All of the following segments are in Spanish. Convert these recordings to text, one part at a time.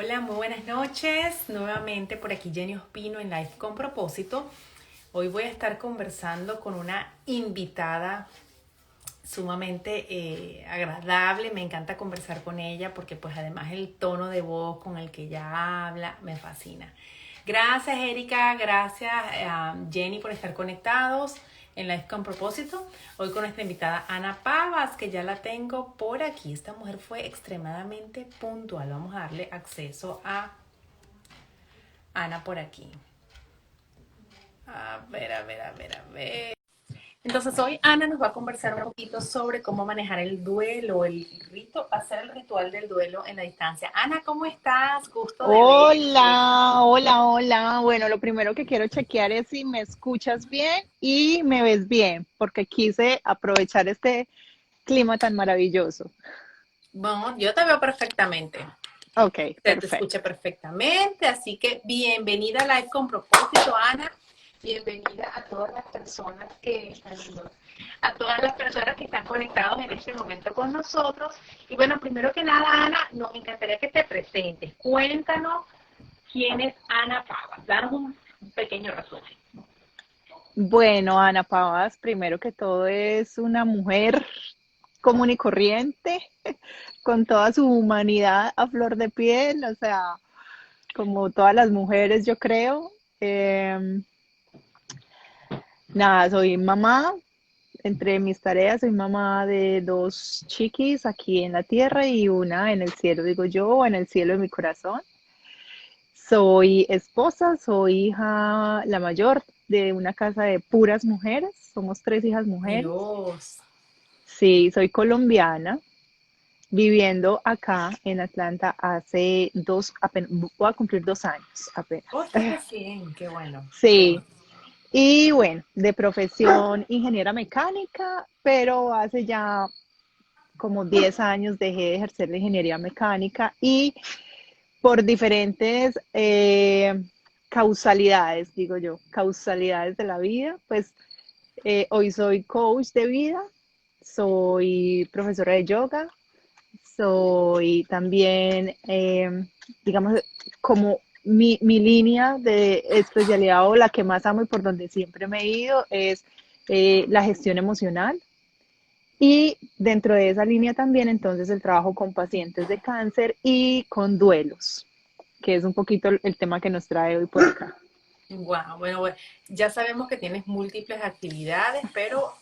Hola, muy buenas noches. Nuevamente por aquí Jenny Ospino en Life con Propósito. Hoy voy a estar conversando con una invitada sumamente agradable. Me encanta conversar con ella porque pues además el tono de voz con el que ella habla me fascina. Gracias Erika, gracias Jenny por estar conectados en Life con Propósito. Hoy con nuestra invitada Ana Pavas, que ya la tengo por aquí. Esta mujer fue extremadamente puntual. Vamos a darle acceso a Ana por aquí. A ver. Entonces hoy Ana nos va a conversar un poquito sobre cómo manejar el duelo, el rito, hacer el ritual del duelo en la distancia. Ana, ¿cómo estás? Gusto de verte. Hola, hola, hola. Bueno, lo primero que quiero chequear es si me escuchas bien y me ves bien, porque quise aprovechar este clima tan maravilloso. Bueno, yo te veo perfectamente. Ok, Se te escucha perfecto. perfectamente, así que bienvenida a Live con Propósito, Ana. Bienvenida a todas las personas que están conectados en este momento con nosotros. Y bueno, primero que nada, Ana, nos encantaría que te presentes. Cuéntanos quién es Ana Pavas. Danos un pequeño resumen. Bueno, Ana Pavas, primero que todo es una mujer común y corriente, con toda su humanidad a flor de piel, o sea, como todas las mujeres, yo creo. Nada, soy mamá. Entre mis tareas, soy mamá de dos chiquis aquí en la tierra y una en el cielo, digo yo, o en el cielo de mi corazón. Soy esposa, soy hija, la mayor de una casa de puras mujeres. Somos tres hijas mujeres. Dios. Sí, soy colombiana, viviendo acá en Atlanta hace voy a cumplir 2 años apenas. Oh, estás recién. Qué bueno, qué Sí, bueno. y bueno, de profesión ingeniera mecánica, pero hace ya como 10 años dejé de ejercer la ingeniería mecánica y por diferentes causalidades, digo yo, causalidades de la vida, pues hoy soy coach de vida, soy profesora de yoga, soy también, digamos, como mi línea de especialidad o la que más amo y por donde siempre me he ido es la gestión emocional. Y dentro de esa línea también entonces el trabajo con pacientes de cáncer y con duelos, que es un poquito el tema que nos trae hoy por acá. Wow, bueno, ya sabemos que tienes múltiples actividades, pero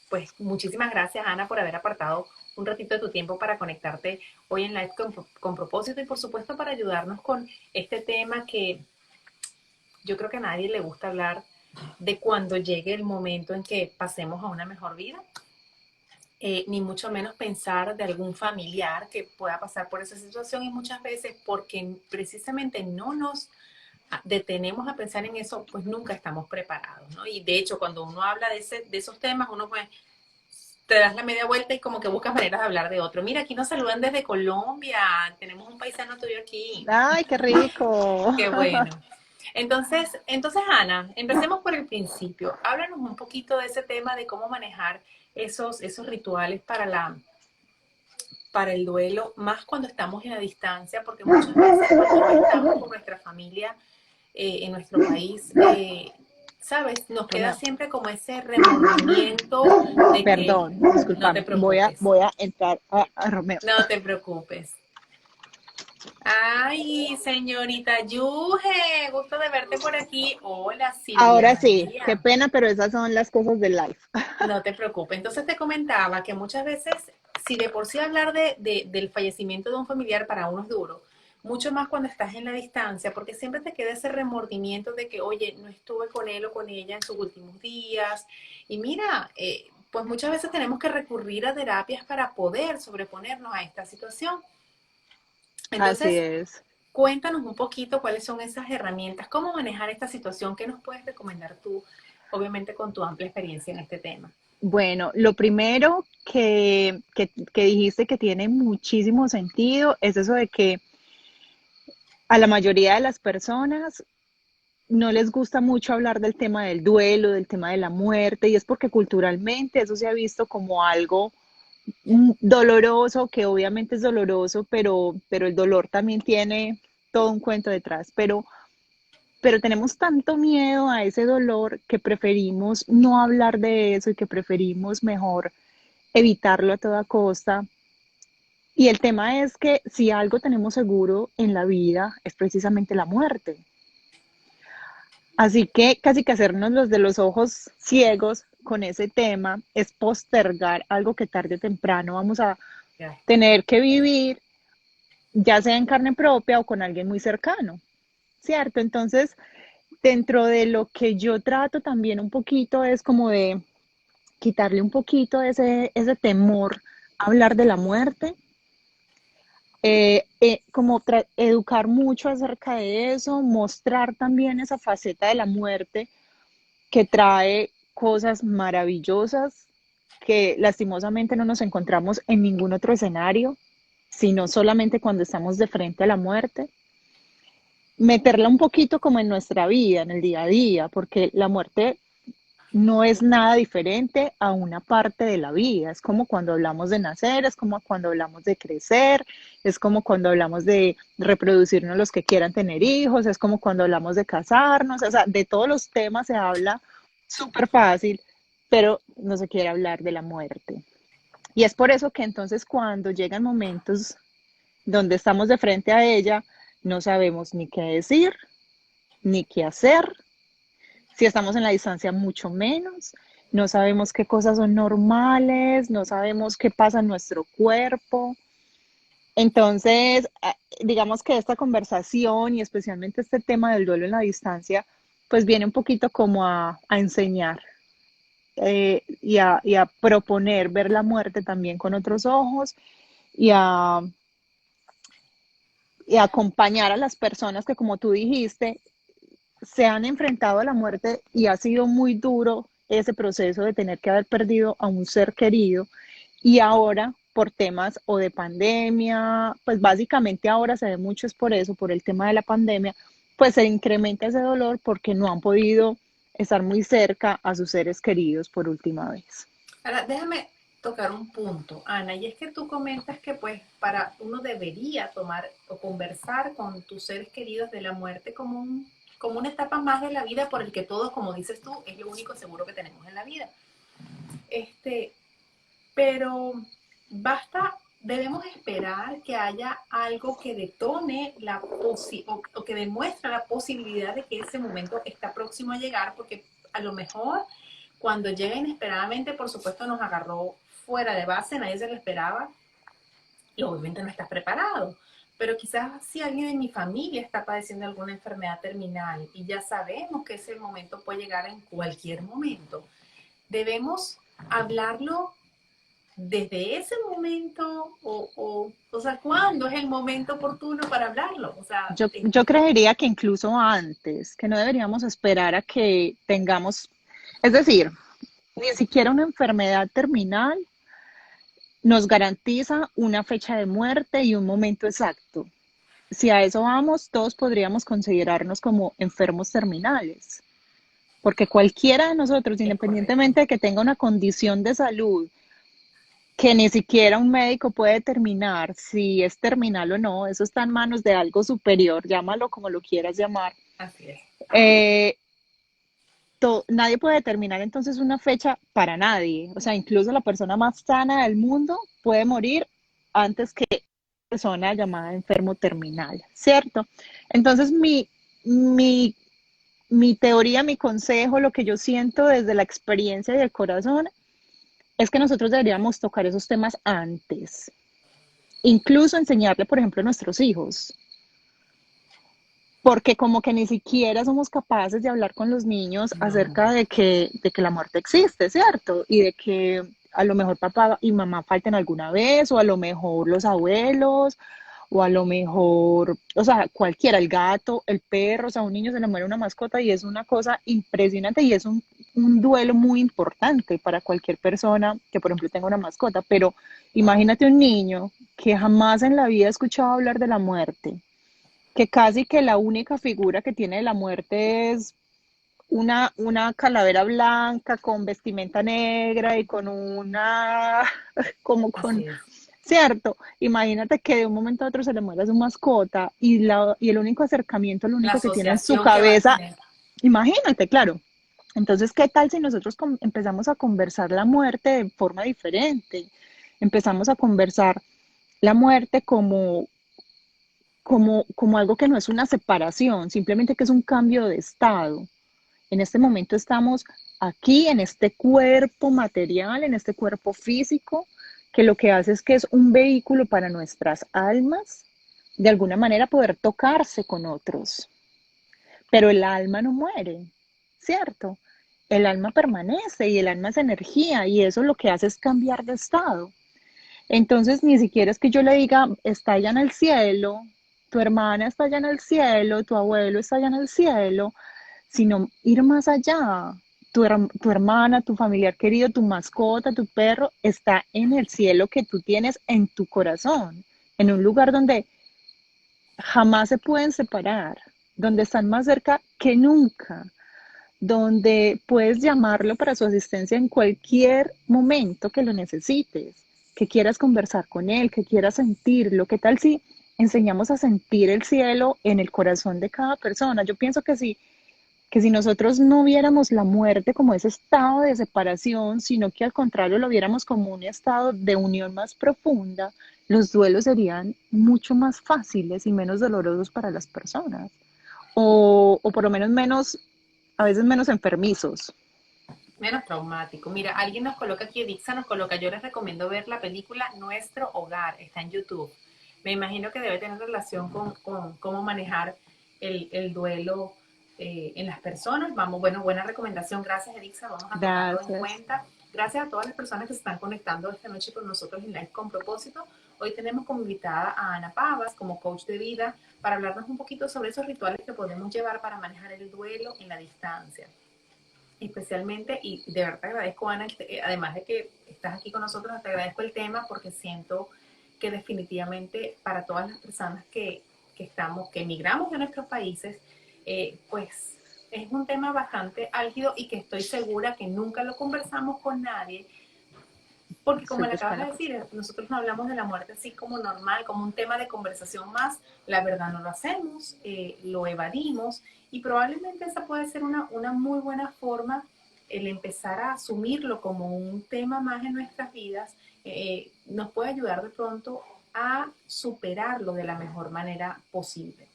pues muchísimas gracias Ana por haber apartado un ratito de tu tiempo para conectarte hoy en Live con Propósito y por supuesto para ayudarnos con este tema que yo creo que a nadie le gusta hablar de cuando llegue el momento en que pasemos a una mejor vida, ni mucho menos pensar de algún familiar que pueda pasar por esa situación y muchas veces porque precisamente no nos detenemos a pensar en eso, pues nunca estamos preparados, ¿no? Y de hecho, cuando uno habla de esos temas, uno pues te das la media vuelta y como que buscas maneras de hablar de otro. Mira, aquí nos saludan desde Colombia, tenemos un paisano tuyo aquí. ¡Ay, qué rico! Qué bueno. Entonces, Ana, empecemos por el principio. Háblanos un poquito de ese tema de cómo manejar esos rituales para el duelo, más cuando estamos en la distancia, porque muchas veces cuando no estamos con nuestra familia en nuestro país, ¿sabes? Nos queda Bueno, siempre como ese remordimiento de que perdón, no te discúlpame, preocupes, voy a entrar a Romeo. no te preocupes. Ay, señorita Yuge, gusto de verte por aquí. Hola, Silvia Ahora sí, qué María. pena, pero esas son las cosas del life. No te preocupes. Entonces te comentaba que muchas veces, si de por sí hablar del fallecimiento de un familiar para uno es duro, mucho más cuando estás en la distancia, porque siempre te queda ese remordimiento de que, oye, no estuve con él o con ella en sus últimos días. Y mira, pues muchas veces tenemos que recurrir a terapias para poder sobreponernos a esta situación. Así Entonces, es. cuéntanos un poquito cuáles son esas herramientas, cómo manejar esta situación, qué nos puedes recomendar tú, obviamente con tu amplia experiencia en este tema. Bueno, lo primero que dijiste que tiene muchísimo sentido es eso de que a la mayoría de las personas no les gusta mucho hablar del tema del duelo, del tema de la muerte, y es porque culturalmente eso se ha visto como algo doloroso, que obviamente es doloroso, pero el dolor también tiene todo un cuento detrás, pero tenemos tanto miedo a ese dolor que preferimos no hablar de eso y que preferimos mejor evitarlo a toda costa. Y el tema es que si algo tenemos seguro en la vida es precisamente la muerte. Así que casi que hacernos los de los ojos ciegos con ese tema es postergar algo que tarde o temprano vamos a Ya. tener que vivir, ya sea en carne propia o con alguien muy cercano, ¿cierto? Entonces, dentro de lo que yo trato también un poquito es como de quitarle un poquito ese temor a hablar de la muerte, como educar mucho acerca de eso, mostrar también esa faceta de la muerte que trae cosas maravillosas que lastimosamente no nos encontramos en ningún otro escenario, sino solamente cuando estamos de frente a la muerte. Meterla un poquito como en nuestra vida, en el día a día, porque la muerte no es nada diferente a una parte de la vida. Es como cuando hablamos de nacer, es como cuando hablamos de crecer, es como cuando hablamos de reproducirnos los que quieran tener hijos, es como cuando hablamos de casarnos, o sea, de todos los temas se habla súper fácil, pero no se quiere hablar de la muerte. Y es por eso que entonces cuando llegan momentos donde estamos de frente a ella, no sabemos ni qué decir, ni qué hacer, si estamos en la distancia, mucho menos. No sabemos qué cosas son normales, no sabemos qué pasa en nuestro cuerpo. Entonces, digamos que esta conversación y especialmente este tema del duelo en la distancia, pues viene un poquito como a enseñar y a proponer ver la muerte también con otros ojos y a, y a acompañar a las personas que, como tú dijiste, se han enfrentado a la muerte y ha sido muy duro ese proceso de tener que haber perdido a un ser querido y ahora por temas o de pandemia, pues básicamente ahora se ve mucho es por eso, por el tema de la pandemia, pues se incrementa ese dolor porque no han podido estar muy cerca a sus seres queridos por última vez. Ahora, déjame tocar un punto, Ana, y es que tú comentas que pues para uno debería tomar o conversar con tus seres queridos de la muerte como como una etapa más de la vida por el que todo, como dices tú, es lo único seguro que tenemos en la vida. Este, pero basta, debemos esperar que haya algo que detone o que demuestre la posibilidad de que ese momento está próximo a llegar, porque a lo mejor cuando llega inesperadamente, por supuesto, nos agarró fuera de base, nadie se lo esperaba y obviamente no estás preparado. Pero quizás si alguien de mi familia está padeciendo alguna enfermedad terminal y ya sabemos que ese momento puede llegar en cualquier momento, debemos hablarlo desde ese momento o sea, ¿cuándo es el momento oportuno para hablarlo? O sea, Yo creería que incluso antes, que no deberíamos esperar a que tengamos, es decir, ni siquiera una enfermedad terminal nos garantiza una fecha de muerte y un momento exacto. Si a eso vamos, todos podríamos considerarnos como enfermos terminales, porque cualquiera de nosotros, es correcto. independientemente de que tenga una condición de salud que ni siquiera un médico puede determinar si es terminal o no, eso está en manos de algo superior, llámalo como lo quieras llamar. Así es. Eh, Nadie puede determinar entonces una fecha para nadie, o sea, incluso la persona más sana del mundo puede morir antes que persona llamada enfermo terminal, ¿cierto? Entonces, mi, mi teoría, mi consejo, lo que yo siento desde la experiencia y el corazón, es que nosotros deberíamos tocar esos temas antes, incluso enseñarle, por ejemplo, a nuestros hijos, porque como que ni siquiera somos capaces de hablar con los niños No. acerca de que la muerte existe, ¿cierto? Y de que a lo mejor papá y mamá falten alguna vez, o a lo mejor los abuelos, o a lo mejor, o sea, cualquiera, el gato, el perro, o sea, a un niño se le muere una mascota y es una cosa impresionante y es un duelo muy importante para cualquier persona que, por ejemplo, tenga una mascota, pero imagínate un niño que jamás en la vida ha escuchado hablar de la muerte, que casi que la única figura que tiene de la muerte es una calavera blanca con vestimenta negra y con una, como con, Así es. cierto, imagínate que de un momento a otro se le muera su mascota y el único acercamiento, lo La único que tiene en su asociación que va a cabeza, tener. imagínate, claro. Entonces, ¿qué tal si nosotros empezamos a conversar la muerte de forma diferente? Empezamos a conversar la muerte como algo que no es una separación, simplemente que es un cambio de estado. En este momento estamos aquí, en este cuerpo material, en este cuerpo físico, que lo que hace es que es un vehículo para nuestras almas, de alguna manera poder tocarse con otros. Pero el alma no muere, ¿cierto? El alma permanece y el alma es energía y eso lo que hace es cambiar de estado. Entonces, ni siquiera es que yo le diga, está allá en el cielo, tu hermana está allá en el cielo, tu abuelo está allá en el cielo, sino ir más allá. Tu hermana, tu familiar querido, tu mascota, tu perro está en el cielo que tú tienes en tu corazón, en un lugar donde jamás se pueden separar, donde están más cerca que nunca, donde puedes llamarlo para su asistencia en cualquier momento que lo necesites, que quieras conversar con él, que quieras sentirlo. ¿Qué tal si enseñamos a sentir el cielo en el corazón de cada persona? Yo pienso que si nosotros no viéramos la muerte como ese estado de separación, sino que al contrario lo viéramos como un estado de unión más profunda, los duelos serían mucho más fáciles y menos dolorosos para las personas, o por lo menos, a veces menos enfermizos. Menos traumático. Mira, alguien nos coloca aquí, Dixa nos coloca, yo les recomiendo ver la película Nuestro Hogar, está en YouTube. Me imagino que debe tener relación con cómo manejar el duelo en las personas. Vamos, bueno, buena recomendación. Gracias, Edixa. Vamos a tomarlo en Gracias. cuenta. Gracias a todas las personas que se están conectando esta noche con nosotros en Live con Propósito. Hoy tenemos como invitada a Ana Pavas como coach de vida para hablarnos un poquito sobre esos rituales que podemos llevar para manejar el duelo en la distancia especialmente, y de verdad te agradezco, Ana, además de que estás aquí con nosotros, te agradezco el tema porque siento que definitivamente para todas las personas que estamos, que emigramos de nuestros países, pues es un tema bastante álgido y que estoy segura que nunca lo conversamos con nadie porque como Estoy le acabas de buscando. decir, nosotros no hablamos de la muerte así como normal, como un tema de conversación más, la verdad no lo hacemos, lo evadimos y probablemente esa puede ser una muy buena forma el empezar a asumirlo como un tema más en nuestras vidas, nos puede ayudar de pronto a superarlo de la mejor manera posible.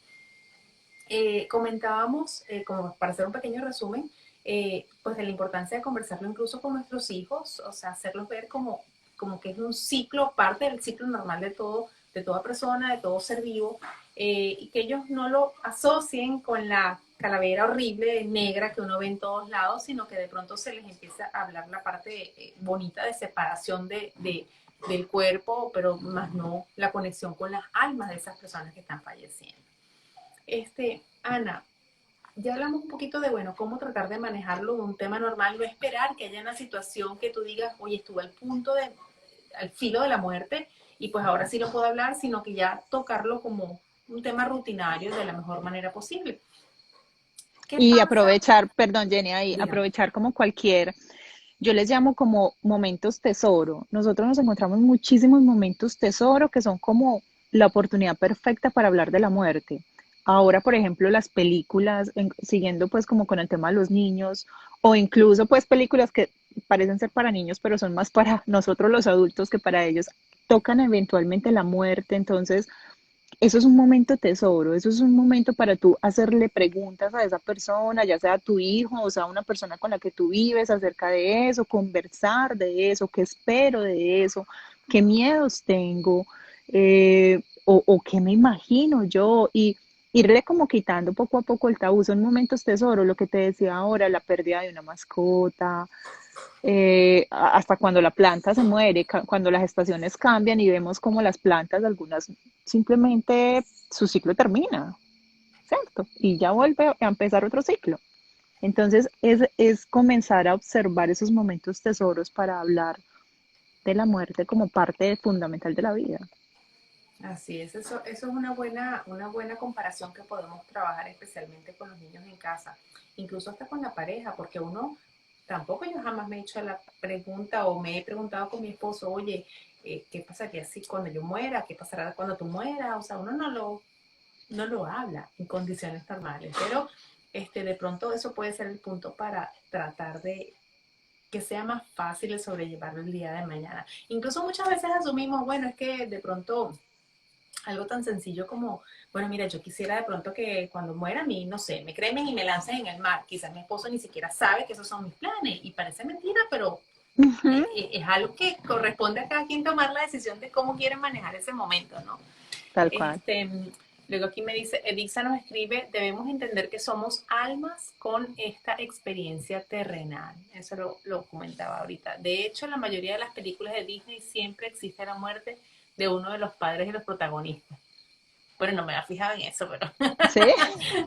Comentábamos, como para hacer un pequeño resumen, pues de la importancia de conversarlo incluso con nuestros hijos, o sea, hacerlos ver como que es un ciclo, parte del ciclo normal de toda persona, de todo ser vivo, y que ellos no lo asocien con la calavera horrible negra que uno ve en todos lados, sino que de pronto se les empieza a hablar la parte bonita de separación del cuerpo, pero más no la conexión con las almas de esas personas que están falleciendo. Ana, ya hablamos un poquito de, bueno, cómo tratar de manejarlo, un tema normal, no esperar que haya una situación que tú digas, oye, estuve al filo de la muerte y pues ahora sí lo puedo hablar, sino que ya tocarlo como un tema rutinario de la mejor manera posible. ¿Qué Y pasa? aprovechar, perdón Jenny, ahí, Dígame. aprovechar como yo les llamo como momentos tesoro. Nosotros nos encontramos muchísimos momentos tesoro que son como la oportunidad perfecta para hablar de la muerte. Ahora, por ejemplo, las películas, siguiendo pues como con el tema de los niños, o incluso pues películas que parecen ser para niños, pero son más para nosotros los adultos que para ellos, tocan eventualmente la muerte. Entonces, eso es un momento tesoro, eso es un momento para tú hacerle preguntas a esa persona, ya sea tu hijo o sea una persona con la que tú vives acerca de eso, conversar de eso, qué espero de eso, qué miedos tengo, o qué me imagino yo, y irle como quitando poco a poco el tabú. Son momentos tesoro, lo que te decía ahora, la pérdida de una mascota, hasta cuando la planta se muere, cuando las estaciones cambian y vemos como las plantas, algunas simplemente su ciclo termina, ¿cierto? Y ya vuelve a empezar otro ciclo. Entonces es comenzar a observar esos momentos tesoros para hablar de la muerte como parte fundamental de la vida. Así es, eso es una buena comparación que podemos trabajar especialmente con los niños en casa, incluso hasta con la pareja, porque uno, tampoco yo jamás me he hecho la pregunta o me he preguntado con mi esposo, oye, ¿qué pasaría si cuando yo muera? ¿Qué pasará cuando tú mueras? O sea, uno no lo habla en condiciones normales, pero de pronto eso puede ser el punto para tratar de que sea más fácil el sobrellevarlo el día de mañana. Incluso muchas veces asumimos, bueno, es que de pronto algo tan sencillo como, bueno, mira, yo quisiera de pronto que cuando muera a mí, no sé, me cremen y me lancen en el mar. Quizás mi esposo ni siquiera sabe que esos son mis planes y parece mentira, pero Ujú, es algo que corresponde a cada quien tomar la decisión de cómo quieren manejar ese momento, ¿no? tal cual. Este, luego aquí me dice, Edixa nos escribe, debemos entender que somos almas con esta experiencia terrenal. Eso lo comentaba ahorita. De hecho, en la mayoría de las películas de Disney siempre existe la muerte de uno de los padres de los protagonistas. Bueno, no me había fijado en eso, pero ¿Sí?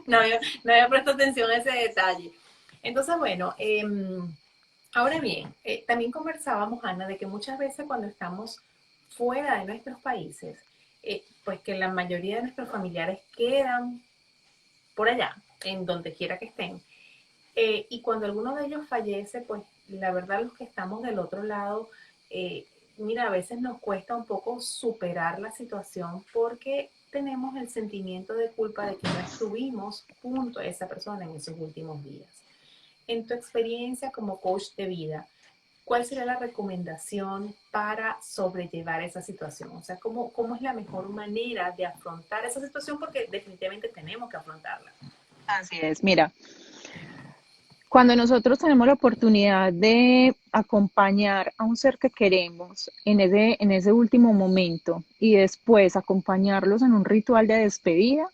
no había puesto atención a ese detalle. Entonces, bueno, ahora bien, también conversábamos, Ana, de que muchas veces cuando estamos fuera de nuestros países, pues que la mayoría de nuestros familiares quedan por allá, en donde quiera que estén. Y cuando alguno de ellos fallece, pues la verdad los que estamos del otro lado, eh, mira, a veces nos cuesta un poco superar la situación porque tenemos el sentimiento de culpa de que no estuvimos junto a esa persona en esos últimos días. En tu experiencia como coach de vida, ¿cuál sería la recomendación para sobrellevar esa situación? O sea, ¿cómo es la mejor manera de afrontar esa situación? Porque definitivamente tenemos que afrontarla. Así es. Mira, cuando nosotros tenemos la oportunidad de acompañar a un ser que queremos en ese último momento y después acompañarlos en un ritual de despedida,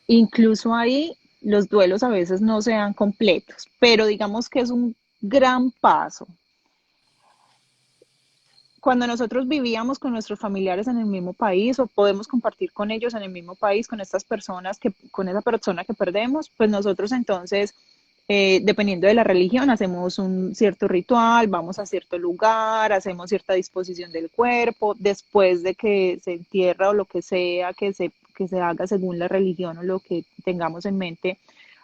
incluso ahí los duelos a veces no sean completos, pero digamos que es un gran paso. Cuando nosotros vivíamos con nuestros familiares en el mismo país o podemos compartir con ellos en el mismo país, con estas personas con esa persona que perdemos, pues nosotros entonces, dependiendo de la religión, hacemos un cierto ritual, vamos a cierto lugar, hacemos cierta disposición del cuerpo, después de que se entierra o lo que sea que se haga según la religión o lo que tengamos en mente.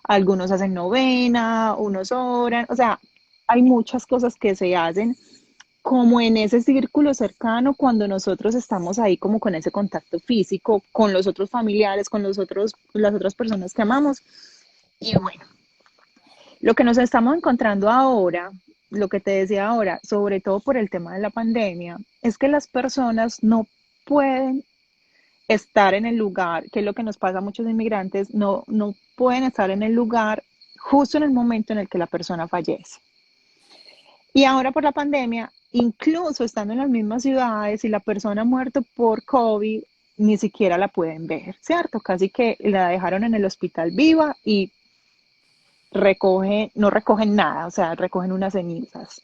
Algunos hacen novena, unos oran, o sea, hay muchas cosas que se hacen como en ese círculo cercano cuando nosotros estamos ahí como con ese contacto físico con los otros familiares, con las otras personas que amamos. Y bueno, lo que nos estamos encontrando ahora, lo que te decía ahora, sobre todo por el tema de la pandemia, es que las personas no pueden estar en el lugar, que es lo que nos pasa a muchos inmigrantes, no pueden estar en el lugar justo en el momento en el que la persona fallece. Y ahora por la pandemia, incluso estando en las mismas ciudades, si la persona ha muerto por COVID, ni siquiera la pueden ver, ¿cierto? Casi que la dejaron en el hospital viva y no recogen nada, o sea, recogen unas cenizas.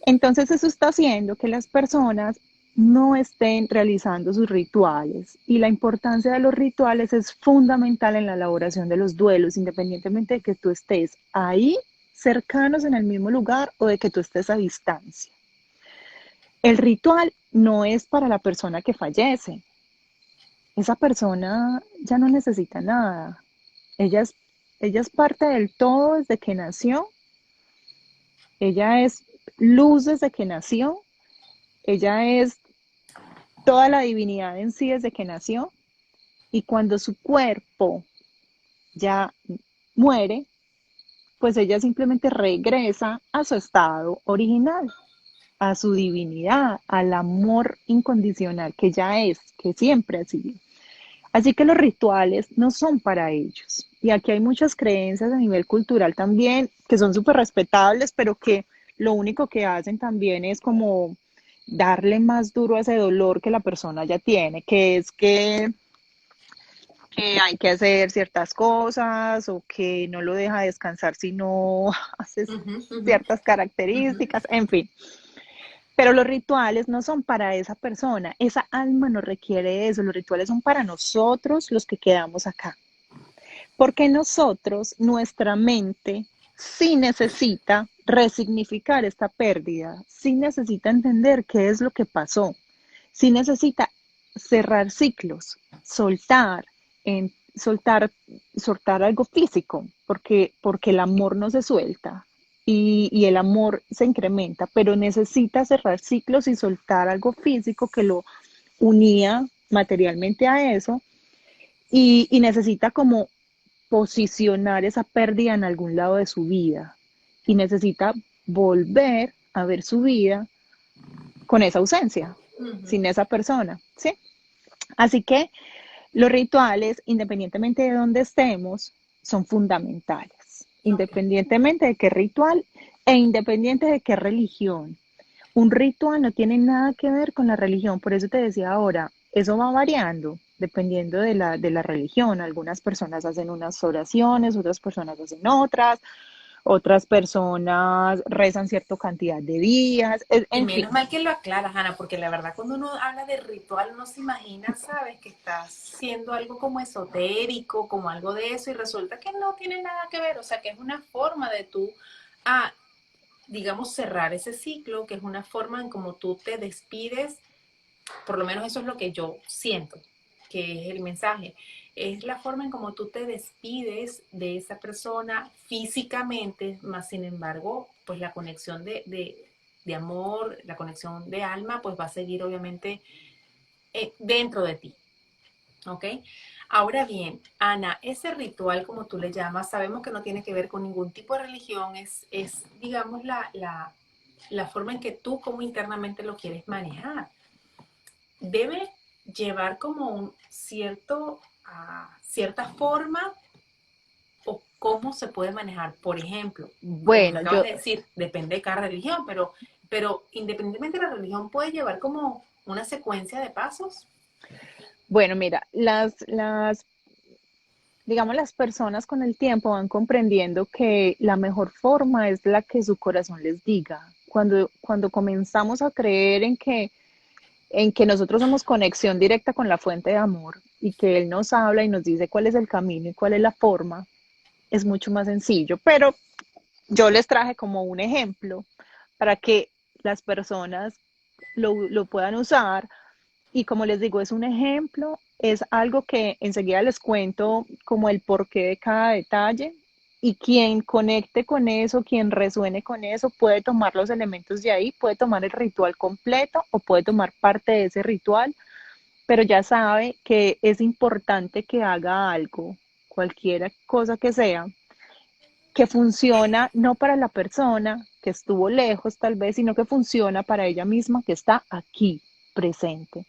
Entonces eso está haciendo que las personas no estén realizando sus rituales y la importancia de los rituales es fundamental en la elaboración de los duelos, independientemente de que tú estés ahí cercanos en el mismo lugar o de que tú estés a distancia. El ritual no es para la persona que fallece. Esa persona ya no necesita nada. Ella es, ella es parte del todo desde que nació. Ella es luz desde que nació. Ella es toda la divinidad en sí desde que nació. Y cuando su cuerpo ya muere, pues ella simplemente regresa a su estado original, a su divinidad, al amor incondicional que ya es, que siempre ha sido. Así que los rituales no son para ellos. Y aquí hay muchas creencias a nivel cultural también que son súper respetables, pero que lo único que hacen también es como darle más duro a ese dolor que la persona ya tiene, que es que hay que hacer ciertas cosas o que no lo deja descansar si no haces Uh -huh, uh -huh, ciertas uh -huh. características, en fin. Pero los rituales no son para esa persona, esa alma no requiere eso, los rituales son para nosotros los que quedamos acá. Porque nosotros, nuestra mente, sí necesita resignificar esta pérdida, sí necesita entender qué es lo que pasó, sí necesita cerrar ciclos, soltar, soltar algo físico, porque el amor no se suelta y el amor se incrementa, pero necesita cerrar ciclos y soltar algo físico que lo unía materialmente a eso y necesita como posicionar esa pérdida en algún lado de su vida y necesita volver a ver su vida con esa ausencia, Ujú. sin esa persona, ¿sí? Así que los rituales, independientemente de dónde estemos, son fundamentales, Ok. independientemente de qué ritual e independiente de qué religión. Un ritual no tiene nada que ver con la religión, por eso te decía ahora, eso va variando dependiendo de la religión. Algunas personas hacen unas oraciones, otras personas hacen otras personas rezan cierta cantidad de días, Y en menos fin. mal que lo aclaras, Ana, porque la verdad cuando uno habla de ritual uno se imagina, ¿sabes? Que está haciendo algo como esotérico, como algo de eso, y resulta que no tiene nada que ver, o sea, que es una forma de tú, ah, digamos, cerrar ese ciclo, que es una forma en como tú te despides, por lo menos eso es lo que yo siento, que es el mensaje. Es la forma en como tú te despides de esa persona físicamente, más sin embargo, pues la conexión de amor, la conexión de alma, pues va a seguir obviamente dentro de ti. ¿Ok? Ahora bien, Ana, ese ritual, como tú le llamas, sabemos que no tiene que ver con ningún tipo de religión, es digamos, la forma en que tú como internamente lo quieres manejar. Debe llevar como un cierta forma o cómo se puede manejar. Por ejemplo, como me Bueno, acabas yo, de decir, depende de cada religión, pero independientemente de la religión puede llevar como una secuencia de pasos. bueno, mira, digamos, las personas con el tiempo van comprendiendo que la mejor forma es la que su corazón les diga. Cuando comenzamos a creer en que nosotros somos conexión directa con la fuente de amor y que Él nos habla y nos dice cuál es el camino y cuál es la forma, es mucho más sencillo. Pero yo les traje como un ejemplo para que las personas lo puedan usar y como les digo, es un ejemplo, es algo que enseguida les cuento como el porqué de cada detalle y quien conecte con eso, quien resuene con eso, puede tomar los elementos de ahí, puede tomar el ritual completo o puede tomar parte de ese ritual, pero ya sabe que es importante que haga algo, cualquier cosa que sea, que funciona no para la persona que estuvo lejos tal vez, sino que funciona para ella misma que está aquí presente.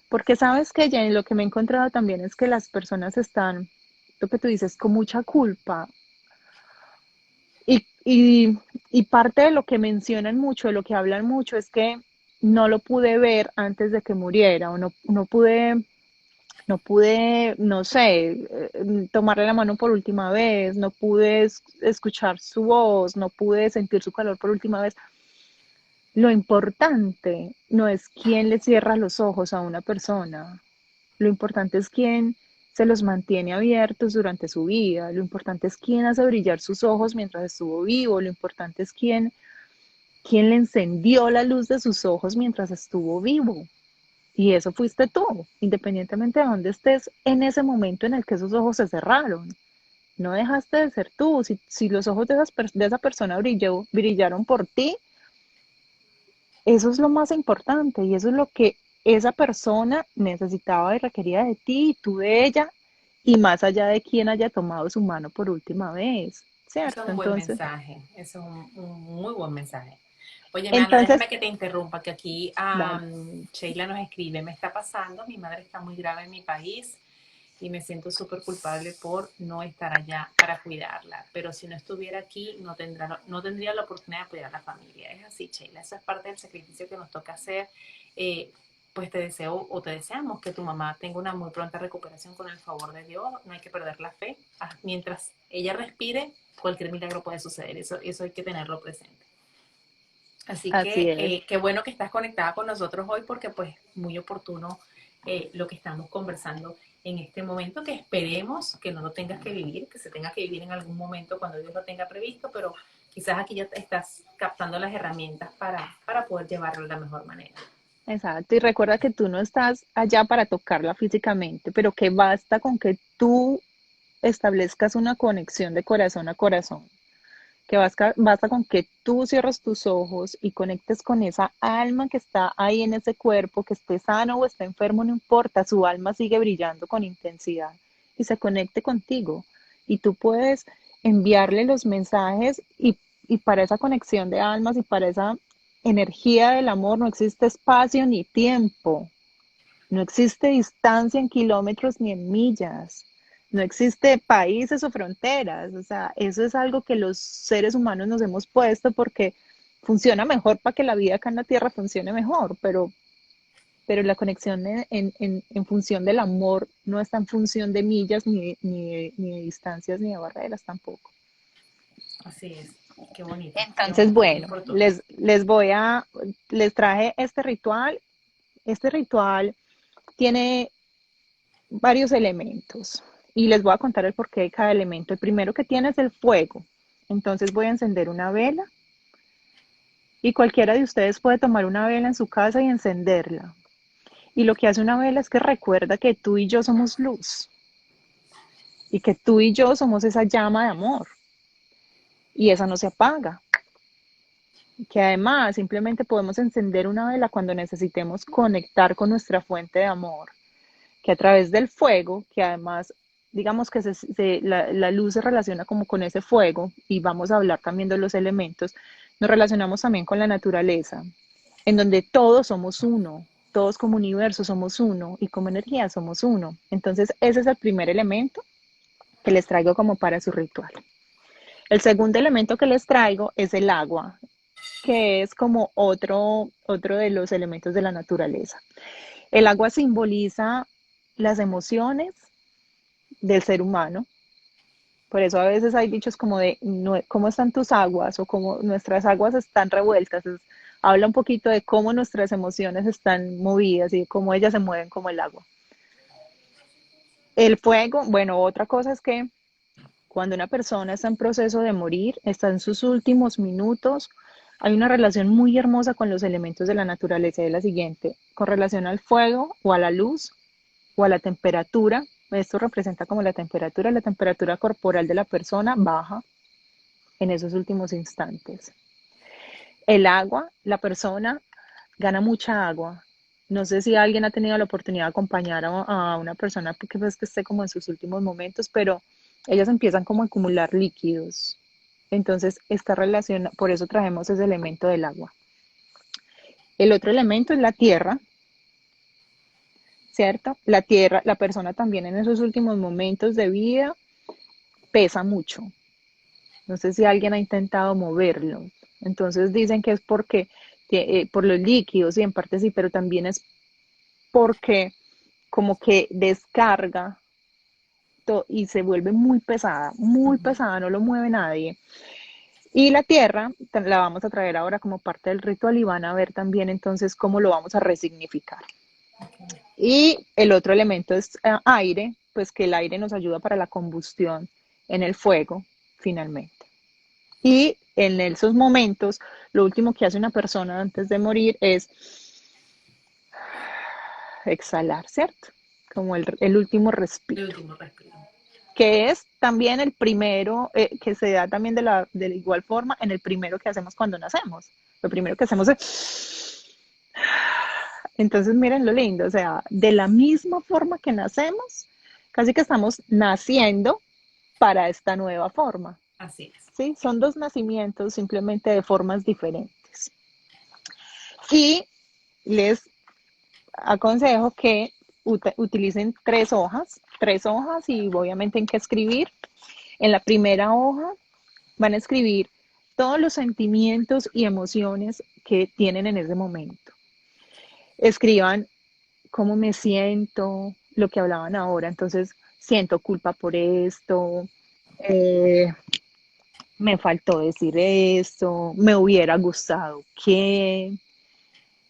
Porque sabes que, Jenny, lo que me he encontrado también es que las personas están, lo que tú dices, con mucha culpa. Y, y, y parte de lo que mencionan mucho, de lo que hablan mucho, es que no lo pude ver antes de que muriera, o no pude, no sé, tomarle la mano por última vez, no pude escuchar su voz, no pude sentir su calor por última vez. Lo importante no es quién le cierra los ojos a una persona, lo importante es quién se los mantiene abiertos durante su vida, lo importante es quién hace brillar sus ojos mientras estuvo vivo, lo importante es quién le encendió la luz de sus ojos mientras estuvo vivo. Y eso fuiste tú, independientemente de dónde estés en ese momento en el que esos ojos se cerraron. No dejaste de ser tú. Si los ojos de esa persona brillaron por ti, eso es lo más importante y eso es lo que esa persona necesitaba y requería de ti y tú de ella y más allá de quién haya tomado su mano por última vez, Eso es ¿cierto? un buen mensaje, eso es un muy buen mensaje. Oye, Ana, Entonces, déjame que te interrumpa, que aquí dale. Sheila nos escribe, me está pasando, mi madre está muy grave en mi país y me siento súper culpable por no estar allá para cuidarla, pero si no estuviera aquí no tendría la oportunidad de apoyar a la familia. Es así, Sheila, eso es parte del sacrificio que nos toca hacer. Eh, pues te deseo o te deseamos que tu mamá tenga una muy pronta recuperación con el favor de Dios. No hay que perder la fe. Mientras ella respire, cualquier milagro puede suceder. Eso hay que tenerlo presente. Así Así que es. qué bueno que estás conectada con nosotros hoy porque pues muy oportuno lo que estamos conversando en este momento, que esperemos que no lo tengas que vivir, que se tenga que vivir en algún momento cuando Dios lo tenga previsto, pero quizás aquí ya te estás captando las herramientas para poder llevarlo de la mejor manera. Exacto, y recuerda que tú no estás allá para tocarla físicamente, pero que basta con que tú establezcas una conexión de corazón a corazón, que basta con que tú cierres tus ojos y conectes con esa alma que está ahí en ese cuerpo, que esté sano o esté enfermo, no importa, su alma sigue brillando con intensidad y se conecte contigo. Y tú puedes enviarle los mensajes y para esa conexión de almas y para esa energía del amor no existe espacio ni tiempo. No existe distancia en kilómetros ni en millas. No existe países o fronteras. O sea, eso es algo que los seres humanos nos hemos puesto porque funciona mejor para que la vida acá en la Tierra funcione mejor, pero la conexión en función del amor no está en función de millas, ni de distancias, ni de barreras tampoco. Así es. Qué Entonces, bonito, muy bueno, importante. les traje este ritual. Este ritual tiene varios elementos y les voy a contar el porqué de cada elemento. El primero que tiene es el fuego. Entonces voy a encender una vela y cualquiera de ustedes puede tomar una vela en su casa y encenderla. Y lo que hace una vela es que recuerda que tú y yo somos luz y que tú y yo somos esa llama de amor y esa no se apaga. Que además simplemente podemos encender una vela cuando necesitemos conectar con nuestra fuente de amor, que a través del fuego, que además digamos que la luz se relaciona como con ese fuego y vamos a hablar también de los elementos, nos relacionamos también con la naturaleza, en donde todos somos uno, todos como universo somos uno y como energía somos uno. Entonces ese es el primer elemento que les traigo como para su ritual. El segundo elemento que les traigo es el agua, que es como otro de los elementos de la naturaleza. El agua simboliza las emociones del ser humano. Por eso a veces hay dichos como de no, cómo están tus aguas o cómo nuestras aguas están revueltas. Habla un poquito de cómo nuestras emociones están movidas y de cómo ellas se mueven como el agua. El fuego, bueno, otra cosa es que cuando una persona está en proceso de morir, está en sus últimos minutos, hay una relación muy hermosa con los elementos de la naturaleza, es la siguiente, con relación al fuego o a la luz o a la temperatura. Esto representa como la temperatura corporal de la persona baja en esos últimos instantes. El agua, la persona gana mucha agua. No sé si alguien ha tenido la oportunidad de acompañar a una persona pues, que esté como en sus últimos momentos, pero ellas empiezan como a acumular líquidos. Entonces, esta relación, por eso trajemos ese elemento del agua. El otro elemento es la tierra, ¿cierto? La tierra, la persona también en esos últimos momentos de vida pesa mucho. No sé si alguien ha intentado moverlo. Entonces dicen que es porque por los líquidos y en parte sí, pero también es porque como que descarga y se vuelve muy Ujú. pesada, no lo mueve nadie. Y la tierra la vamos a traer ahora como parte del ritual y van a ver también entonces cómo lo vamos a resignificar. Okay. Y el otro elemento es aire, pues que el aire nos ayuda para la combustión en el fuego, finalmente. Y en esos momentos, lo último que hace una persona antes de morir es exhalar, ¿cierto? Como el último El respiro, último respiro. que es también el primero, que se da también de la igual forma en el primero que hacemos cuando nacemos. Lo primero que hacemos es... Entonces miren lo lindo, o sea, de la misma forma que nacemos, casi que estamos naciendo para esta nueva forma. Así es. ¿Sí? Son dos nacimientos simplemente de formas diferentes. Y les aconsejo que utilicen tres hojas y obviamente en qué escribir. En la primera hoja van a escribir todos los sentimientos y emociones que tienen en ese momento. Escriban cómo me siento, lo que hablaban ahora, entonces siento culpa por esto, eh, me faltó decir esto, me hubiera gustado que,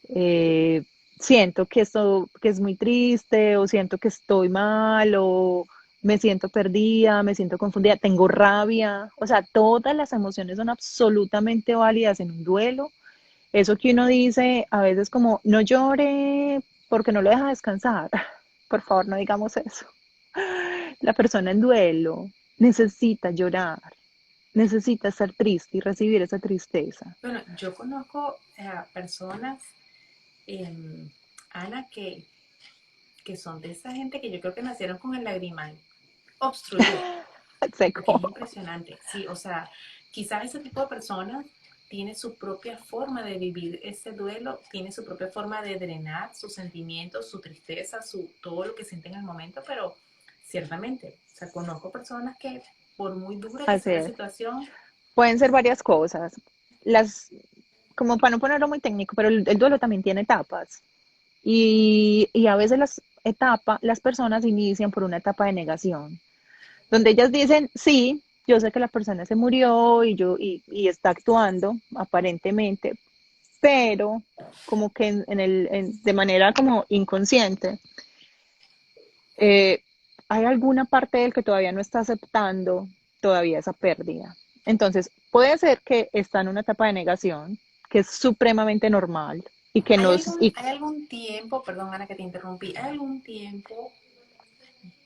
eh, siento que esto que es muy triste o siento que estoy mal o me siento perdida, me siento confundida, tengo rabia, o sea, todas las emociones son absolutamente válidas en un duelo Eso que uno dice a veces como, no llore porque no lo deja descansar. Por favor, no digamos eso. La persona en duelo necesita llorar, necesita estar triste y recibir esa tristeza. Bueno, yo conozco personas, em, Ana, que son de esa gente que yo creo que nacieron con el lagrimal obstruido, porque es Seco. impresionante. Sí, o sea, quizás ese tipo de personas tiene su propia forma de vivir ese duelo, tiene su propia forma de drenar sus sentimientos, su tristeza, todo lo que sienten en el momento, pero ciertamente, o sea, conozco personas que por muy dura que sea la Hacer. situación, Pueden ser varias cosas. Las, como para no ponerlo muy técnico, pero el duelo también tiene etapas. Y a veces las personas inician por una etapa de negación, donde ellas dicen, sí, yo sé que la persona se murió y está actuando aparentemente, pero como que de manera como inconsciente, eh, hay alguna parte del que todavía no está aceptando todavía esa pérdida. Entonces, puede ser que está en una etapa de negación, que es supremamente normal y que nos, y hay algún tiempo, perdón Ana que te interrumpí, hay algún tiempo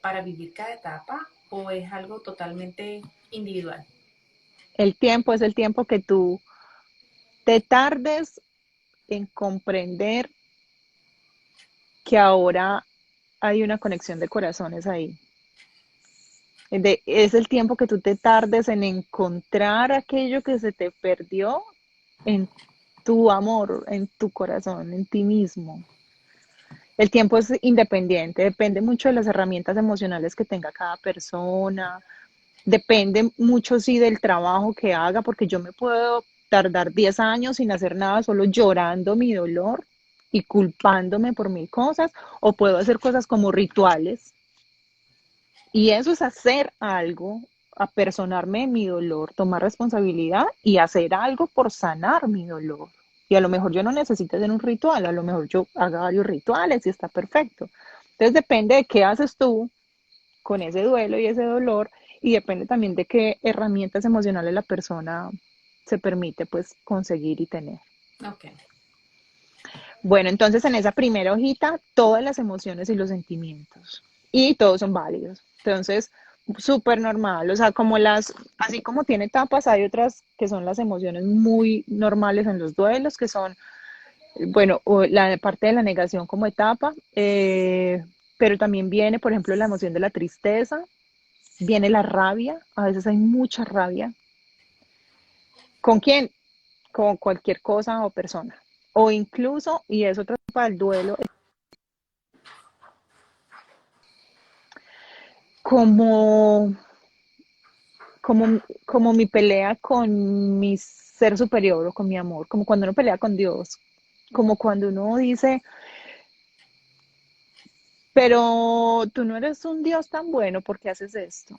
para vivir cada etapa o es algo totalmente individual? el tiempo es el tiempo que tú te tardes en comprender que ahora hay una conexión de corazones ahí. Es el tiempo que tú te tardes en encontrar aquello que se te perdió en tu amor, en tu corazón, en ti mismo. El tiempo es independiente, depende mucho de las herramientas emocionales que tenga cada persona, depende mucho sí del trabajo que haga, porque yo me puedo tardar 10 años sin hacer nada, solo llorando mi dolor y culpándome por mil cosas, o puedo hacer cosas como rituales, y eso es hacer algo, apersonarme de mi dolor, tomar responsabilidad y hacer algo por sanar mi dolor. Y a lo mejor yo no necesito hacer un ritual, a lo mejor yo haga varios rituales y está perfecto. Entonces depende de qué haces tú con ese duelo y ese dolor, y depende también de qué herramientas emocionales la persona se permite pues conseguir y tener. Ok. Bueno, entonces en esa primera hojita, todas las emociones y los sentimientos. Y todos son válidos. Entonces, súper normal. O sea, así como tiene etapas, hay otras que son las emociones muy normales en los duelos, que son, bueno, la parte de la negación como etapa, pero también viene, por ejemplo, la emoción de la tristeza, viene la rabia, a veces hay mucha rabia. ¿Con quién? Con cualquier cosa o persona. O incluso, y es otra etapa del duelo, como, como mi pelea con mi ser superior o con mi amor, como cuando uno pelea con Dios, como cuando uno dice, pero tú no eres un Dios tan bueno, ¿por qué haces esto?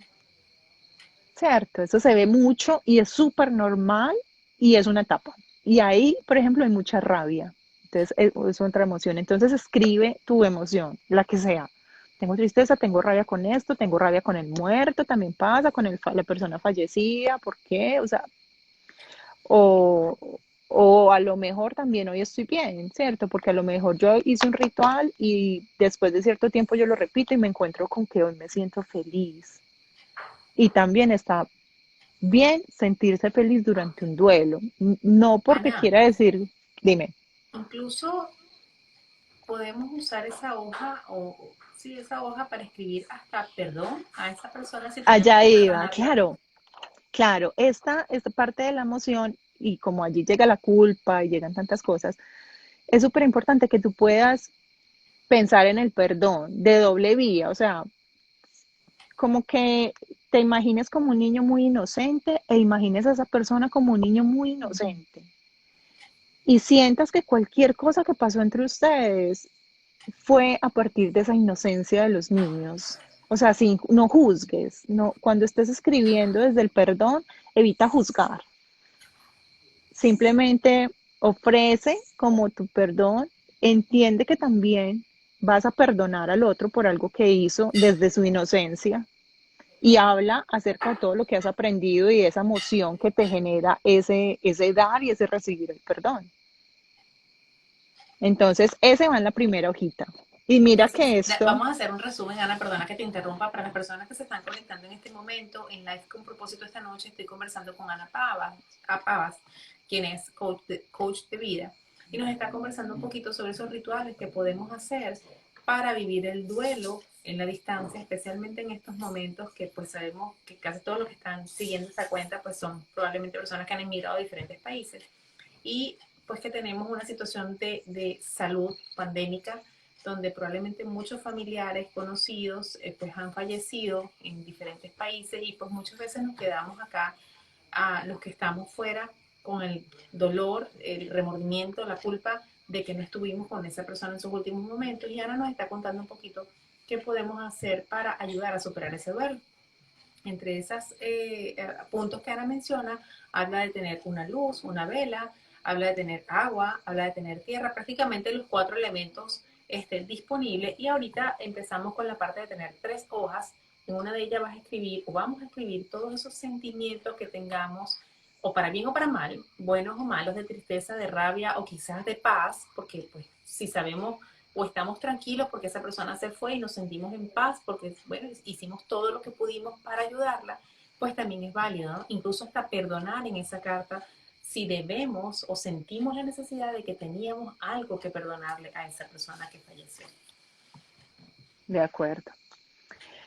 ¿Cierto? Eso se ve mucho y es súper normal y es una etapa. Y ahí, por ejemplo, hay mucha rabia. Entonces, es otra emoción. Entonces, escribe tu emoción, la que sea. Tengo tristeza, tengo rabia con esto, tengo rabia con el muerto, también pasa con la persona fallecida, ¿por qué? O sea, o, o a lo mejor también hoy estoy bien, ¿cierto? Porque a lo mejor yo hice un ritual y después de cierto tiempo yo lo repito y me encuentro con que hoy me siento feliz. Y también está bien sentirse feliz durante un duelo. No porque Ana, quiera decir, dime, incluso podemos usar esa hoja sí, esa hoja para escribir hasta perdón a esa persona si tenemos allá que iba, perdonarla. claro, claro, esta parte de la emoción y como allí llega la culpa y llegan tantas cosas, es súper importante que tú puedas pensar en el perdón de doble vía, o sea, como que te imagines como un niño muy inocente e imagines a esa persona como un niño muy inocente y sientas que cualquier cosa que pasó entre ustedes fue a partir de esa inocencia de los niños. O sea, no juzgues, no, cuando estés escribiendo desde el perdón, evita juzgar. Simplemente ofrece como tu perdón, entiende que también vas a perdonar al otro por algo que hizo desde su inocencia y habla acerca de todo lo que has aprendido y esa emoción que te genera ese dar y ese recibir el perdón. Entonces, ese va en la primera hojita. Y mira Entonces, que esto, vamos a hacer un resumen, Ana, perdona que te interrumpa, para las personas que se están conectando en este momento, en Live con propósito esta noche estoy conversando con Ana Pavas, quien es coach de vida, y nos está conversando un poquito sobre esos rituales que podemos hacer para vivir el duelo en la distancia, especialmente en estos momentos que pues sabemos que casi todos los que están siguiendo esta cuenta pues son probablemente personas que han emigrado a diferentes países y pues que tenemos una situación de salud pandémica donde probablemente muchos familiares conocidos pues han fallecido en diferentes países y pues muchas veces nos quedamos acá a los que estamos fuera con el dolor, el remordimiento, la culpa de que no estuvimos con esa persona en sus últimos momentos y Ana nos está contando un poquito qué podemos hacer para ayudar a superar ese duelo. Entre esos puntos que Ana menciona, habla de tener una luz, una vela, habla de tener agua, habla de tener tierra, prácticamente los 4 elementos disponibles. Y ahorita empezamos con la parte de tener 3 hojas. En una de ellas vas a escribir o vamos a escribir todos esos sentimientos que tengamos, o para bien o para mal, buenos o malos, de tristeza, de rabia o quizás de paz, porque pues si sabemos o estamos tranquilos porque esa persona se fue y nos sentimos en paz porque, bueno, hicimos todo lo que pudimos para ayudarla, pues también es válido, ¿no? Incluso hasta perdonar en esa carta si debemos o sentimos la necesidad de que teníamos algo que perdonarle a esa persona que falleció. de acuerdo.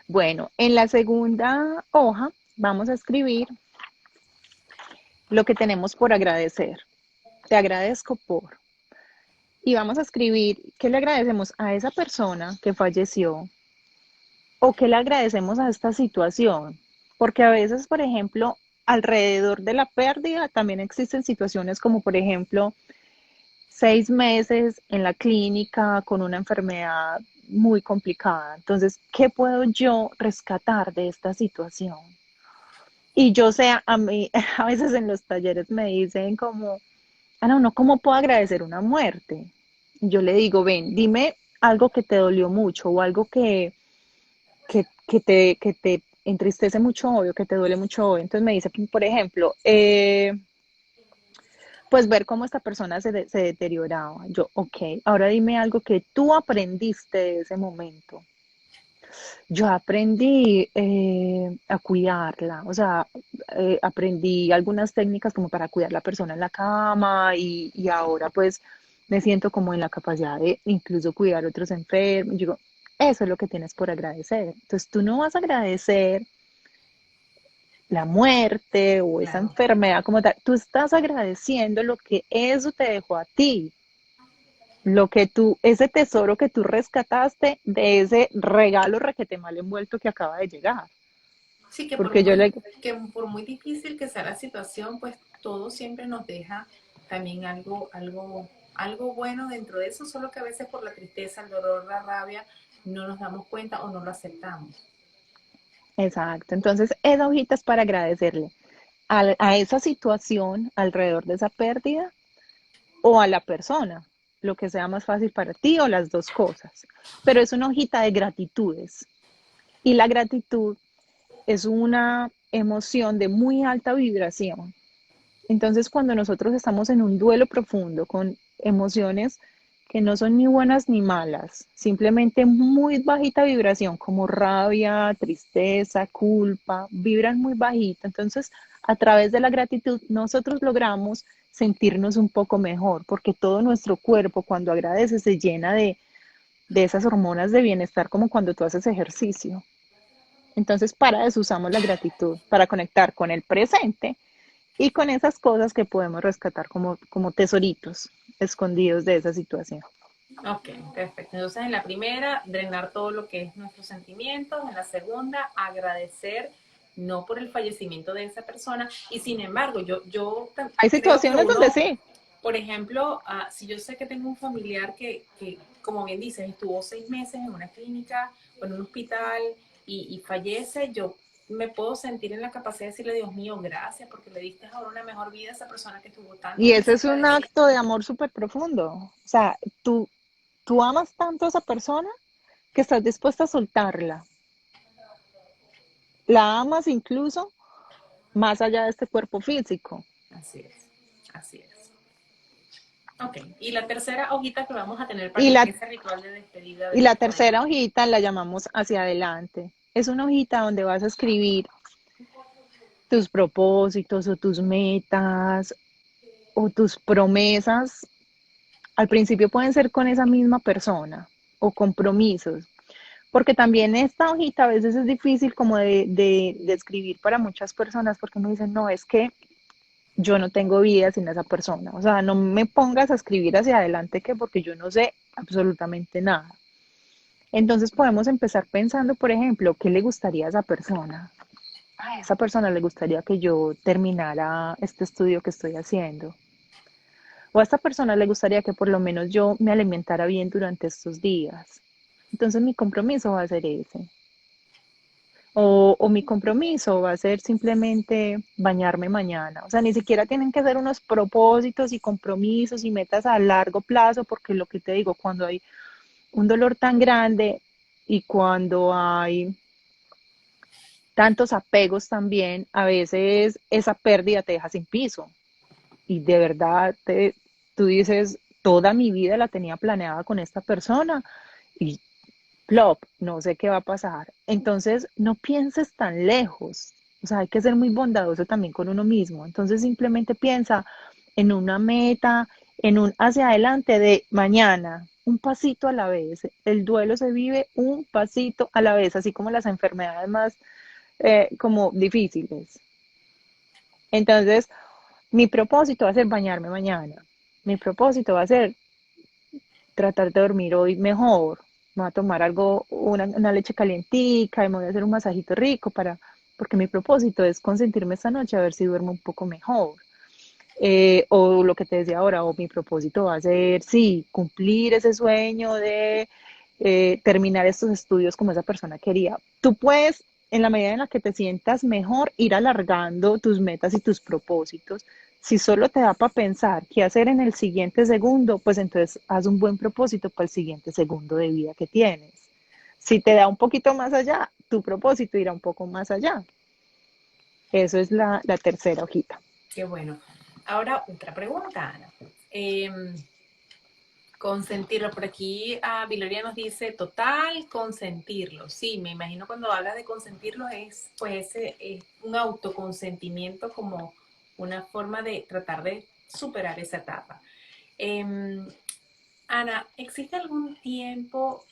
Bueno, en la segunda hoja vamos a escribir lo que tenemos por agradecer. Te agradezco por. Y vamos a escribir qué le agradecemos a esa persona que falleció o qué le agradecemos a esta situación. Porque a veces, por ejemplo, alrededor de la pérdida también existen situaciones como, por ejemplo, 6 meses en la clínica con una enfermedad muy complicada. Entonces, ¿qué puedo yo rescatar de esta situación? Y yo sé, a mí, a veces en los talleres me dicen como, Ana, ¿uno cómo puedo agradecer una muerte? Y yo le digo, ven, dime algo que te dolió mucho o algo que te entristece mucho hoy o que te duele mucho hoy. Entonces me dice, por ejemplo, pues ver cómo esta persona se deterioraba. Yo, ok, ahora dime algo que tú aprendiste de ese momento. Yo aprendí a cuidarla, o sea, aprendí algunas técnicas como para cuidar a la persona en la cama y ahora pues me siento como en la capacidad de incluso cuidar a otros enfermos. Digo, eso es lo que tienes por agradecer. Entonces tú no vas a agradecer la muerte o esa Claro. enfermedad como tal, tú estás agradeciendo lo que eso te dejó a ti, lo que tú, ese tesoro que tú rescataste de ese regalo requete mal envuelto que acaba de llegar. Sí, Porque yo le, que por muy difícil que sea la situación, pues todo siempre nos deja también algo bueno dentro de eso, solo que a veces por la tristeza, el dolor, la rabia, no nos damos cuenta o no lo aceptamos. exacto, entonces esa hojita es para agradecerle a esa situación alrededor de esa pérdida o a la persona, lo que sea más fácil para ti o las dos cosas. Pero es una hojita de gratitudes. Y la gratitud es una emoción de muy alta vibración. Entonces, cuando nosotros estamos en un duelo profundo con emociones que no son ni buenas ni malas, simplemente muy bajita vibración, como rabia, tristeza, culpa, vibran muy bajito. Entonces, a través de la gratitud, nosotros logramos sentirnos un poco mejor, porque todo nuestro cuerpo, cuando agradece, se llena de esas hormonas de bienestar, como cuando tú haces ejercicio. Entonces, para eso usamos la gratitud, para conectar con el presente y con esas cosas que podemos rescatar como tesoritos escondidos de esa situación. Ok, perfecto. Entonces, en la primera, drenar todo lo que es nuestros sentimientos. En la segunda, agradecer no por el fallecimiento de esa persona. Y sin embargo, yo Hay creo que situaciones donde uno, sí, por ejemplo, si yo sé que tengo un familiar que, como bien dices, estuvo 6 meses en una clínica o en un hospital y fallece, yo me puedo sentir en la capacidad de decirle, Dios mío, gracias, porque le diste ahora una mejor vida a esa persona que estuvo tanto y aquí ese es cerca un de mí. acto de amor súper profundo. O sea, tú amas tanto a esa persona que estás dispuesta a soltarla. La amas incluso más allá de este cuerpo físico. Así es, así es. Ok. Y la tercera hojita que vamos a tener Y para la, ese ritual de despedida y de la este año. tercera hojita la llamamos hacia adelante. Es una hojita donde vas a escribir tus propósitos o tus metas o tus promesas. Al principio pueden ser con esa misma persona o compromisos, porque también esta hojita a veces es difícil como de escribir para muchas personas porque me dicen, no, es que yo no tengo vida sin esa persona. O sea, no me pongas a escribir hacia adelante que porque yo no sé absolutamente nada. Entonces podemos empezar pensando, por ejemplo, ¿qué le gustaría a esa persona? A esa persona le gustaría que yo terminara este estudio que estoy haciendo. O a esta persona le gustaría que por lo menos yo me alimentara bien durante estos días. Entonces mi compromiso va a ser ese. O mi compromiso va a ser simplemente bañarme mañana. O sea, ni siquiera tienen que ser unos propósitos y compromisos y metas a largo plazo, porque lo que te digo, cuando hay un dolor tan grande y cuando hay tantos apegos también, a veces esa pérdida te deja sin piso. Y de verdad tú dices, toda mi vida la tenía planeada con esta persona y plop, no sé qué va a pasar. Entonces, no pienses tan lejos. O sea, hay que ser muy bondadoso también con uno mismo. Entonces, simplemente piensa en una meta, en un hacia adelante de mañana, un pasito a la vez. El duelo se vive un pasito a la vez, así como las enfermedades más como difíciles. Entonces, mi propósito va a ser bañarme mañana. Mi propósito va a ser tratar de dormir hoy mejor. Me voy a tomar algo, una leche calientica y me voy a hacer un masajito rico porque mi propósito es consentirme esta noche a ver si duermo un poco mejor. O lo que te decía ahora, o mi propósito va a ser, sí, cumplir ese sueño de terminar estos estudios como esa persona quería. Tú puedes, en la medida en la que te sientas mejor, ir alargando tus metas y tus propósitos. Si solo te da para pensar qué hacer en el siguiente segundo, pues entonces haz un buen propósito para el siguiente segundo de vida que tienes. Si te da un poquito más allá, tu propósito irá un poco más allá. Eso es la tercera hojita. Qué bueno. Ahora, otra pregunta, Ana. Consentirlo. Por aquí Viloria nos dice, total, consentirlo. Sí, me imagino cuando hablas de consentirlo es, pues, es un autoconsentimiento como una forma de tratar de superar esa etapa. Eh, Ana, ¿existe algún tiempo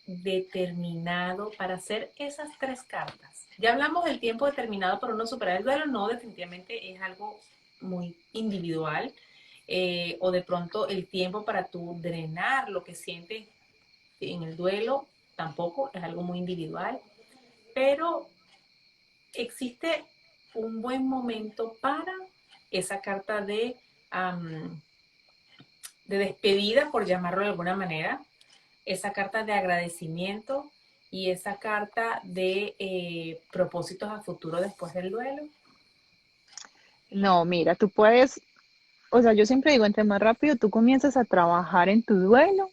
determinado para hacer esas tres cartas? Ya hablamos del tiempo determinado para uno superar el duelo, no, definitivamente es algo muy individual, o de pronto el tiempo para tú drenar lo que sientes en el duelo tampoco es algo muy individual, pero existe un buen momento para esa carta de despedida, por llamarlo de alguna manera, esa carta de agradecimiento y esa carta de propósitos a futuro después del duelo. No, mira, tú puedes, o sea, yo siempre digo, entre más rápido tú comienzas a trabajar en tu duelo,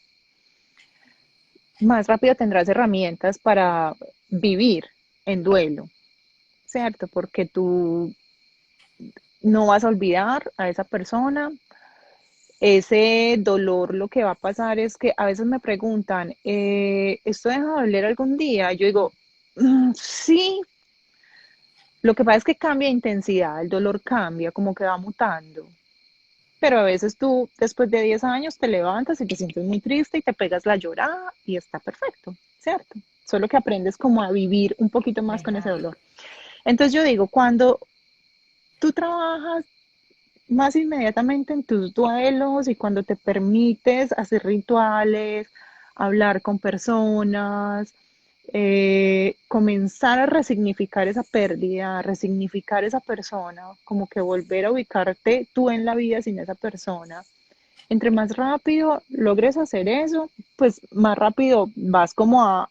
más rápido tendrás herramientas para vivir en duelo, ¿cierto? Porque tú no vas a olvidar a esa persona. Ese dolor lo que va a pasar es que a veces me preguntan, ¿esto deja de doler algún día? Yo digo, sí, lo que pasa es que cambia de intensidad, el dolor cambia, como que va mutando. Pero a veces tú, después de 10 años, te levantas y te sientes muy triste y te pegas la llorada y está perfecto, ¿cierto? Solo que aprendes como a vivir un poquito más con ese Exacto. dolor. Entonces yo digo, cuando tú trabajas más inmediatamente en tus duelos y cuando te permites hacer rituales, hablar con personas, comenzar a resignificar esa pérdida, a resignificar esa persona, como que volver a ubicarte tú en la vida sin esa persona. Entre más rápido logres hacer eso, pues más rápido vas como a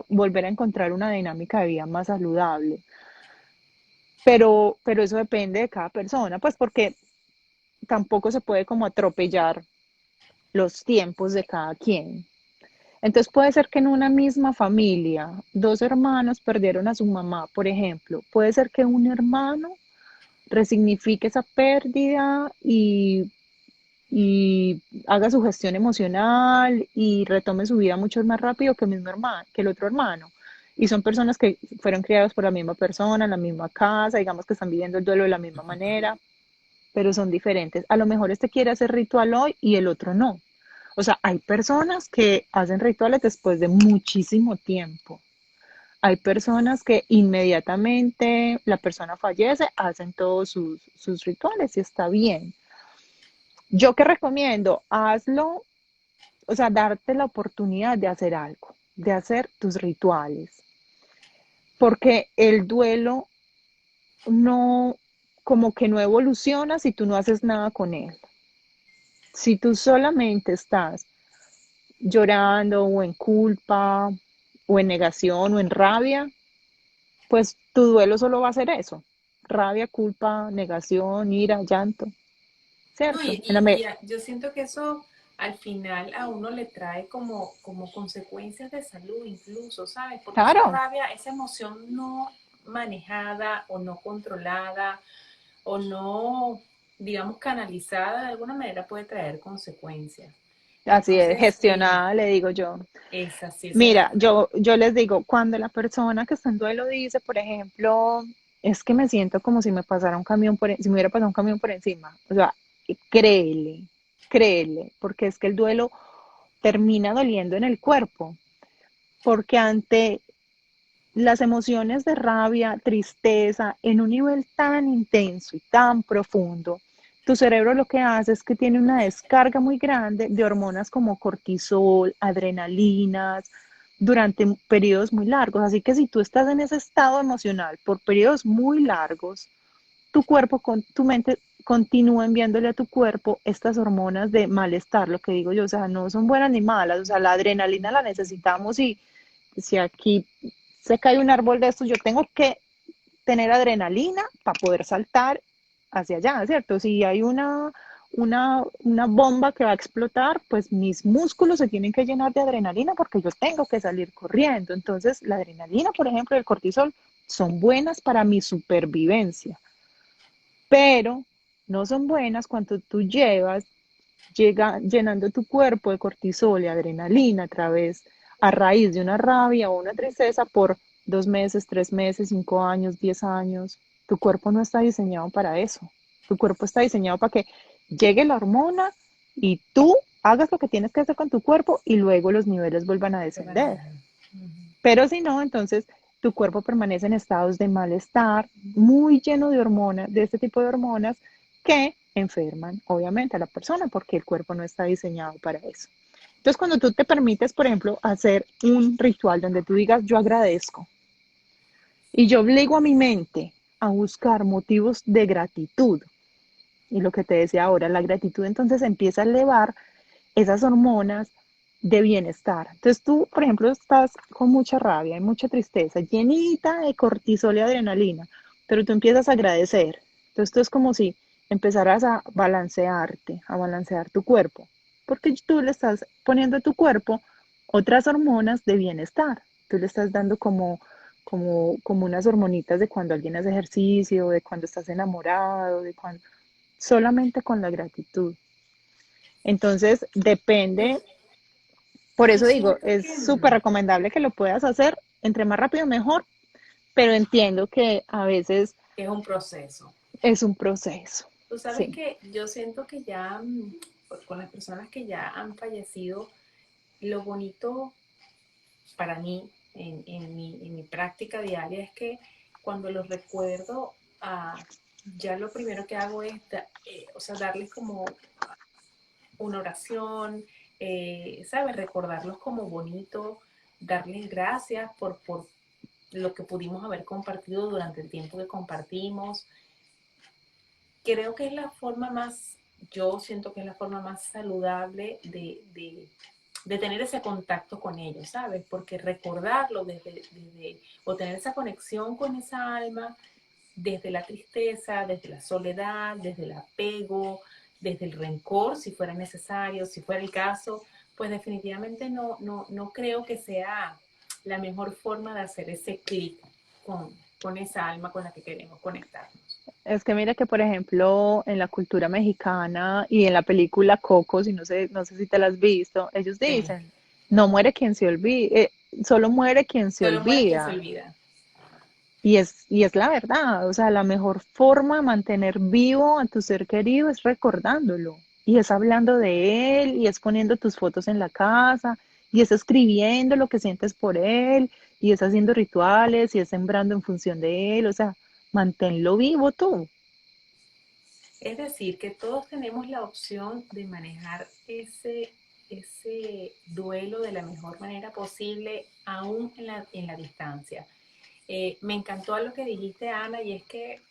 volver a encontrar una dinámica de vida más saludable. Pero eso depende de cada persona, pues porque tampoco se puede como atropellar los tiempos de cada quien. Entonces puede ser que en una misma familia, dos hermanos perdieron a su mamá, por ejemplo. Puede ser que un hermano resignifique esa pérdida y haga su gestión emocional y retome su vida mucho más rápido que el mismo hermano, que el otro hermano. Y son personas que fueron criadas por la misma persona, en la misma casa, digamos que están viviendo el duelo de la misma manera, pero son diferentes. A lo mejor este quiere hacer ritual hoy y el otro no. O sea, hay personas que hacen rituales después de muchísimo tiempo. Hay personas que inmediatamente la persona fallece, hacen todos sus rituales y está bien. Yo que recomiendo, hazlo, o sea, darte la oportunidad de hacer algo, de hacer tus rituales, porque el duelo no, como que no evoluciona si tú no haces nada con él. Si tú solamente estás llorando o en culpa o en negación o en rabia, pues tu duelo solo va a ser eso. Rabia, culpa, negación, ira, llanto, No, ¿cierto? En la me yo siento que eso al final a uno le trae como consecuencias de salud incluso, ¿sabes? Porque esa claro, rabia, esa emoción no manejada o no controlada o no, digamos, canalizada de alguna manera puede traer consecuencias. así es, Entonces, gestionada, le digo yo. es así, esa es la Mira, palabra. yo les digo, cuando la persona que está en duelo dice, por ejemplo, es que me siento como si me pasara un camión si me hubiera pasado un camión por encima. O sea, créele, créele, porque es que el duelo termina doliendo en el cuerpo, porque ante las emociones de rabia, tristeza, en un nivel tan intenso y tan profundo, tu cerebro lo que hace es que tiene una descarga muy grande de hormonas como cortisol, adrenalinas, durante periodos muy largos. Así que si tú estás en ese estado emocional por periodos muy largos, tu cuerpo, con tu mente continúa enviándole a tu cuerpo estas hormonas de malestar, lo que digo yo, o sea, no son buenas ni malas, o sea, la adrenalina la necesitamos y si aquí se cae un árbol de estos, yo tengo que tener adrenalina para poder saltar hacia allá, ¿cierto? Si hay una bomba que va a explotar, pues mis músculos se tienen que llenar de adrenalina porque yo tengo que salir corriendo. Entonces, la adrenalina, por ejemplo, el cortisol, son buenas para mi supervivencia, pero no son buenas cuando tú llenando tu cuerpo de cortisol y adrenalina a través, a raíz de una rabia o una tristeza por 2 meses, 3 meses, 5 años, 10 años. Tu cuerpo no está diseñado para eso. Tu cuerpo está diseñado para que llegue la hormona y tú hagas lo que tienes que hacer con tu cuerpo y luego los niveles vuelvan a descender. Pero si no, entonces tu cuerpo permanece en estados de malestar, muy lleno de hormonas, de este tipo de hormonas que enferman, obviamente, a la persona porque el cuerpo no está diseñado para eso. Entonces, cuando tú te permites, por ejemplo, hacer un ritual donde tú digas, yo agradezco, y yo obligo a mi mente a buscar motivos de gratitud, y lo que te decía ahora, la gratitud entonces empieza a elevar esas hormonas de bienestar. Entonces tú, por ejemplo, estás con mucha rabia y mucha tristeza, llenita de cortisol y adrenalina, pero tú empiezas a agradecer. Entonces tú es como si empezaras a balancearte, a balancear tu cuerpo, porque tú le estás poniendo a tu cuerpo otras hormonas de bienestar. Tú le estás dando como unas hormonitas de cuando alguien hace ejercicio, de cuando estás enamorado, de cuando solamente con la gratitud. Entonces, Yo, depende, por yo eso digo, siento es que súper recomendable que lo puedas hacer, entre más rápido mejor, pero entiendo que a veces es un proceso. es un proceso. Tú sabes Sí, que yo siento que ya con las personas que ya han fallecido, lo bonito para mí en mi práctica diaria es que cuando los recuerdo, ya lo primero que hago es o sea, darles como una oración, ¿sabes? Recordarlos como bonito, darles gracias por lo que pudimos haber compartido durante el tiempo que compartimos. Creo que es la forma más, yo siento que es la forma más saludable de tener ese contacto con ellos, ¿sabes? Porque recordarlo o tener esa conexión con esa alma desde la tristeza, desde la soledad, desde el apego, desde el rencor, si fuera necesario, si fuera el caso, pues definitivamente no creo que sea la mejor forma de hacer ese clic con esa alma con la que queremos conectarnos. Es que mira que, por ejemplo, en la cultura mexicana y en la película Coco, si no sé si te la has visto, ellos Sí, dicen, no muere quien se olvida, solo muere quien se solo muere quien se olvida. olvida. Y es la verdad, o sea, la mejor forma de mantener vivo a tu ser querido es recordándolo. Y es hablando de él, y es poniendo tus fotos en la casa, y es escribiendo lo que sientes por él, y es haciendo rituales, y es sembrando en función de él. O sea, manténlo vivo tú. Es decir, que todos tenemos la opción de manejar ese duelo de la mejor manera posible, aún en la distancia. Me encantó lo que dijiste, Ana, y es que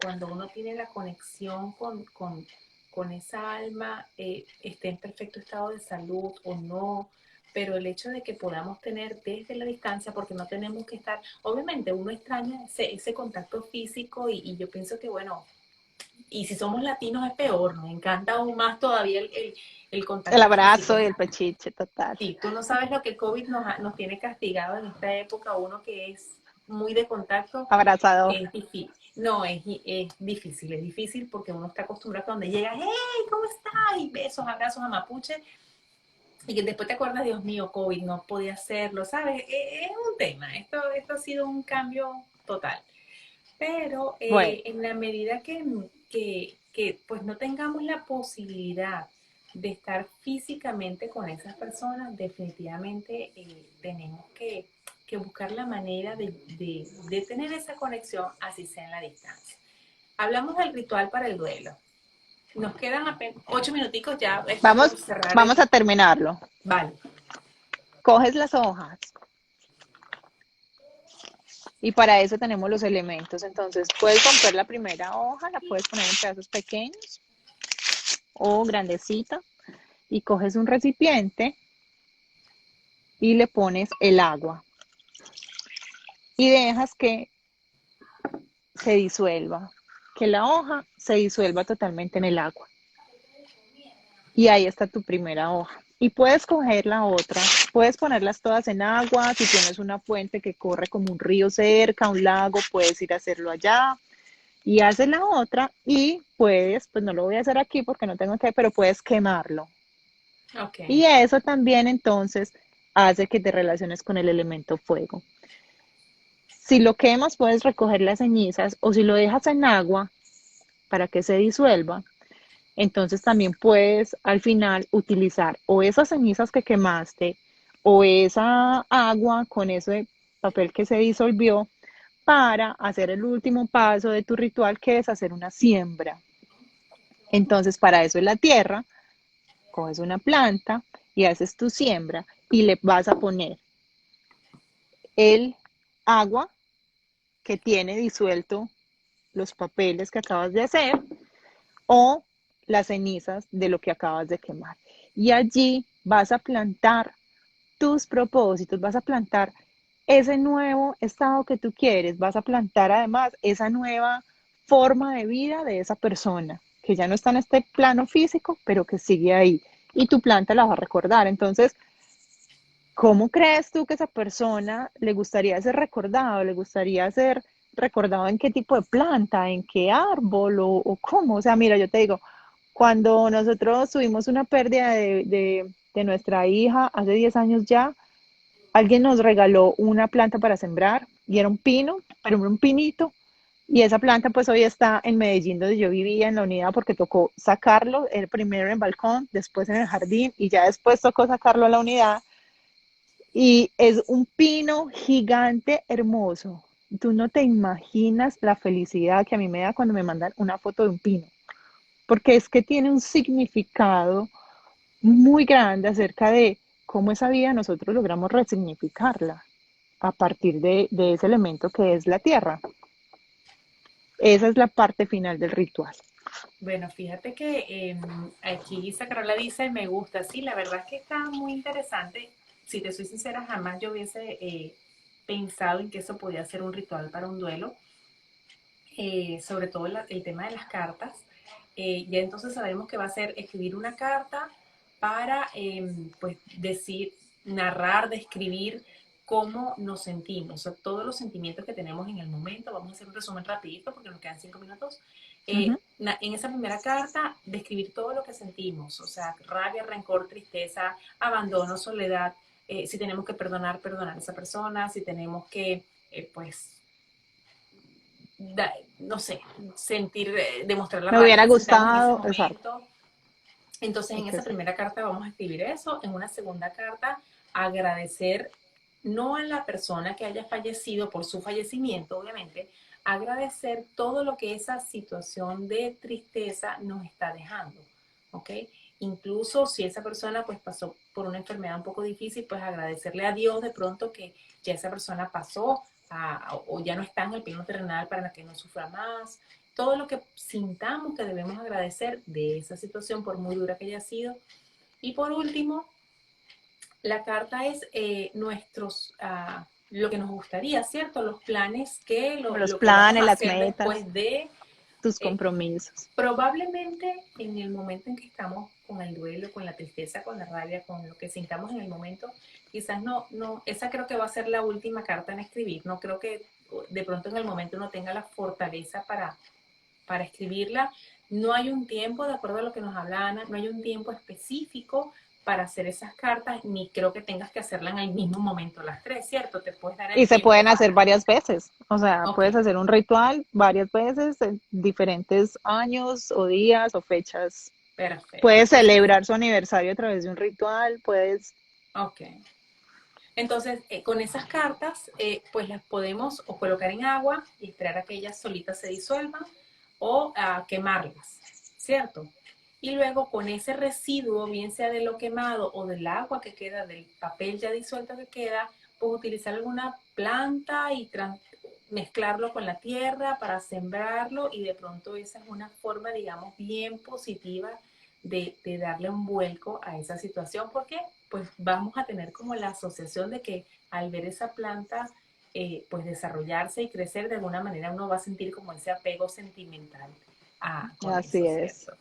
cuando uno tiene la conexión con esa alma, esté en perfecto estado de salud o no, pero el hecho de que podamos tener desde la distancia, porque no tenemos que estar, obviamente uno extraña ese contacto físico y yo pienso que, bueno, y si somos latinos es peor, nos encanta aún más todavía el El contacto abrazo físico. y el pechiche total. Sí, tú no sabes lo que COVID nos tiene castigado en esta época, uno que es muy de contacto, Abrazador. es difícil. No, es difícil porque uno está acostumbrado a que donde llega, hey, ¿cómo estás? Y besos, abrazos a mapuche, y que después te acuerdas, Dios mío, COVID, no podía hacerlo, ¿sabes? Es un tema, esto ha sido un cambio total. Pero Bueno, en la medida que pues no tengamos la posibilidad de estar físicamente con esas personas, definitivamente tenemos que buscar la manera de tener esa conexión, así sea en la distancia. Hablamos del ritual para el duelo. Nos quedan apenas 8 minuticos, ya estoy vamos, por cerrar vamos el... a terminarlo. Vale, Coges las hojas y para eso tenemos los elementos. Entonces, puedes romper la primera hoja, la puedes poner en pedazos pequeños o grandecita y coges un recipiente y le pones el agua y dejas que se disuelva, que la hoja se disuelva totalmente en el agua. Y ahí está tu primera hoja. Y puedes coger la otra, puedes ponerlas todas en agua, si tienes una fuente que corre como un río cerca, un lago, puedes ir a hacerlo allá y haces la otra y puedes, pues no lo voy a hacer aquí porque no tengo que, pero puedes quemarlo. ok. Y eso también entonces hace que te relaciones con el elemento fuego. Si lo quemas, puedes recoger las cenizas o si lo dejas en agua para que se disuelva, entonces también puedes al final utilizar o esas cenizas que quemaste o esa agua con ese papel que se disolvió para hacer el último paso de tu ritual, que es hacer una siembra. Entonces, para eso es la tierra, coges una planta y haces tu siembra y le vas a poner el agua que tiene disuelto los papeles que acabas de hacer o las cenizas de lo que acabas de quemar. Y allí vas a plantar tus propósitos, vas a plantar ese nuevo estado que tú quieres, vas a plantar además esa nueva forma de vida de esa persona, que ya no está en este plano físico, pero que sigue ahí. Y tu planta la va a recordar. Entonces, ¿cómo crees tú que esa persona le gustaría ser recordado? ¿Le gustaría ser recordado en qué tipo de planta, en qué árbol o cómo? O sea, mira, yo te digo, cuando nosotros tuvimos una pérdida de nuestra hija hace 10 años ya, alguien nos regaló una planta para sembrar y era un pino, pero era un pinito. Y esa planta pues hoy está en Medellín, donde yo vivía en la unidad, porque tocó sacarlo, el primero en el balcón, después en el jardín y ya después tocó sacarlo a la unidad. Y es un pino gigante hermoso. Tú no te imaginas la felicidad que a mí me da cuando me mandan una foto de un pino, porque es que tiene un significado muy grande acerca de cómo esa vida nosotros logramos resignificarla a partir de ese elemento que es la tierra. Esa es la parte final del ritual. Bueno, fíjate que aquí Sacrola dice, me gusta, sí, la verdad es que está muy interesante. Si te soy sincera, jamás yo hubiese pensado en que eso podía ser un ritual para un duelo, sobre todo el tema de las cartas. Ya entonces sabemos que va a ser escribir una carta para, pues, decir, narrar, describir cómo nos sentimos, o sea, todos los sentimientos que tenemos en el momento. Vamos a hacer un resumen rapidito porque nos quedan 5 minutos. Ujú. En esa primera carta, describir todo lo que sentimos, o sea, rabia, rencor, tristeza, abandono, soledad, si tenemos que perdonar, perdonar a esa persona, si tenemos que, pues, no sé, sentir, demostrar la Me rabia hubiera que sintamos en ese gustado, exacto. momento. Entonces, Lo en que esa sea. primera carta vamos a escribir eso. En una segunda carta, agradecer no a la persona que haya fallecido por su fallecimiento, obviamente, agradecer todo lo que esa situación de tristeza nos está dejando, ¿ok? Incluso si esa persona pues pasó por una enfermedad un poco difícil, pues agradecerle a Dios de pronto que ya esa persona pasó o ya no está en el plano terrenal para que no sufra más. Todo lo que sintamos que debemos agradecer de esa situación, por muy dura que haya sido. Y por último, la carta es lo que nos gustaría, ¿cierto? Los planes Como los que vamos planes, a las hacer metas, después de, tus eh, compromisos. probablemente en el momento en que estamos con el duelo, con la tristeza, con la rabia, con lo que sintamos en el momento, quizás esa creo que va a ser la última carta en escribir. No creo que de pronto en el momento uno tenga la fortaleza para escribirla. No hay un tiempo, de acuerdo a lo que nos habla Ana, no hay un tiempo específico para hacer esas cartas, ni creo que tengas que hacerla en el mismo momento las tres, ¿cierto? Te puedes dar Y el se tiempo pueden hacer para... varias veces. O sea, Ok, puedes hacer un ritual varias veces en diferentes años o días o fechas. perfecto. Puedes Entonces, celebrar su aniversario a través de un ritual, puedes... ok. Entonces, con esas cartas, pues las podemos o colocar en agua y esperar a que ellas solitas se disuelvan o quemarlas, ¿cierto? Y luego con ese residuo, bien sea de lo quemado o del agua que queda, del papel ya disuelto que queda, pues utilizar alguna planta y mezclarlo con la tierra para sembrarlo y de pronto esa es una forma, digamos, bien positiva de darle un vuelco a esa situación porque pues vamos a tener como la asociación de que al ver esa planta pues desarrollarse y crecer de alguna manera uno va a sentir como ese apego sentimental con eso, Así es. ¿cierto?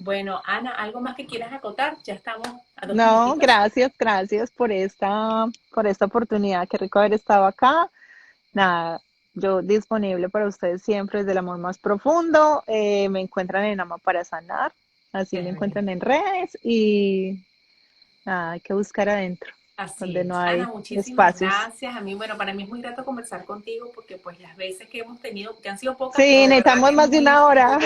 Bueno, Ana, ¿algo más que quieras acotar? Ya estamos a 2 No, minutitos. gracias, gracias por esta oportunidad. Qué rico haber estado acá. Nada, yo disponible para ustedes siempre desde el amor más profundo. Me encuentran en Ama para Sanar, así me encuentran en redes y nada, hay que buscar adentro, Así donde no es. Ana, hay muchísimas espacios. gracias. A mí, bueno, para mí es muy grato conversar contigo porque pues las veces que hemos tenido, que han sido pocas, pero Sí, de verdad necesitamos que más de una hora.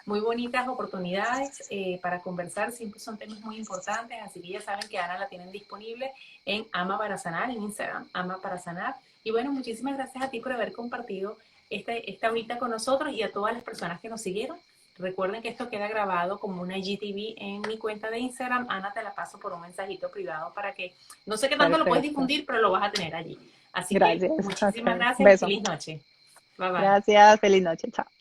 muy bonitas oportunidades para conversar. Siempre son temas muy importantes, así que ya saben que Ana la tienen disponible en Ama para Sanar, en Instagram, Ama para Sanar. Y bueno, muchísimas gracias a ti por haber compartido esta horita con nosotros y a todas las personas que nos siguieron. Recuerden que esto queda grabado como una IGTV en mi cuenta de Instagram. Ana, te la paso por un mensajito privado para que, no sé qué tanto lo puedes Perfecto. difundir, pero lo vas a tener allí. Así que Gracias. muchísimas Ok. gracias y Beso. feliz noche. Bye bye. Gracias. Feliz noche. Chao.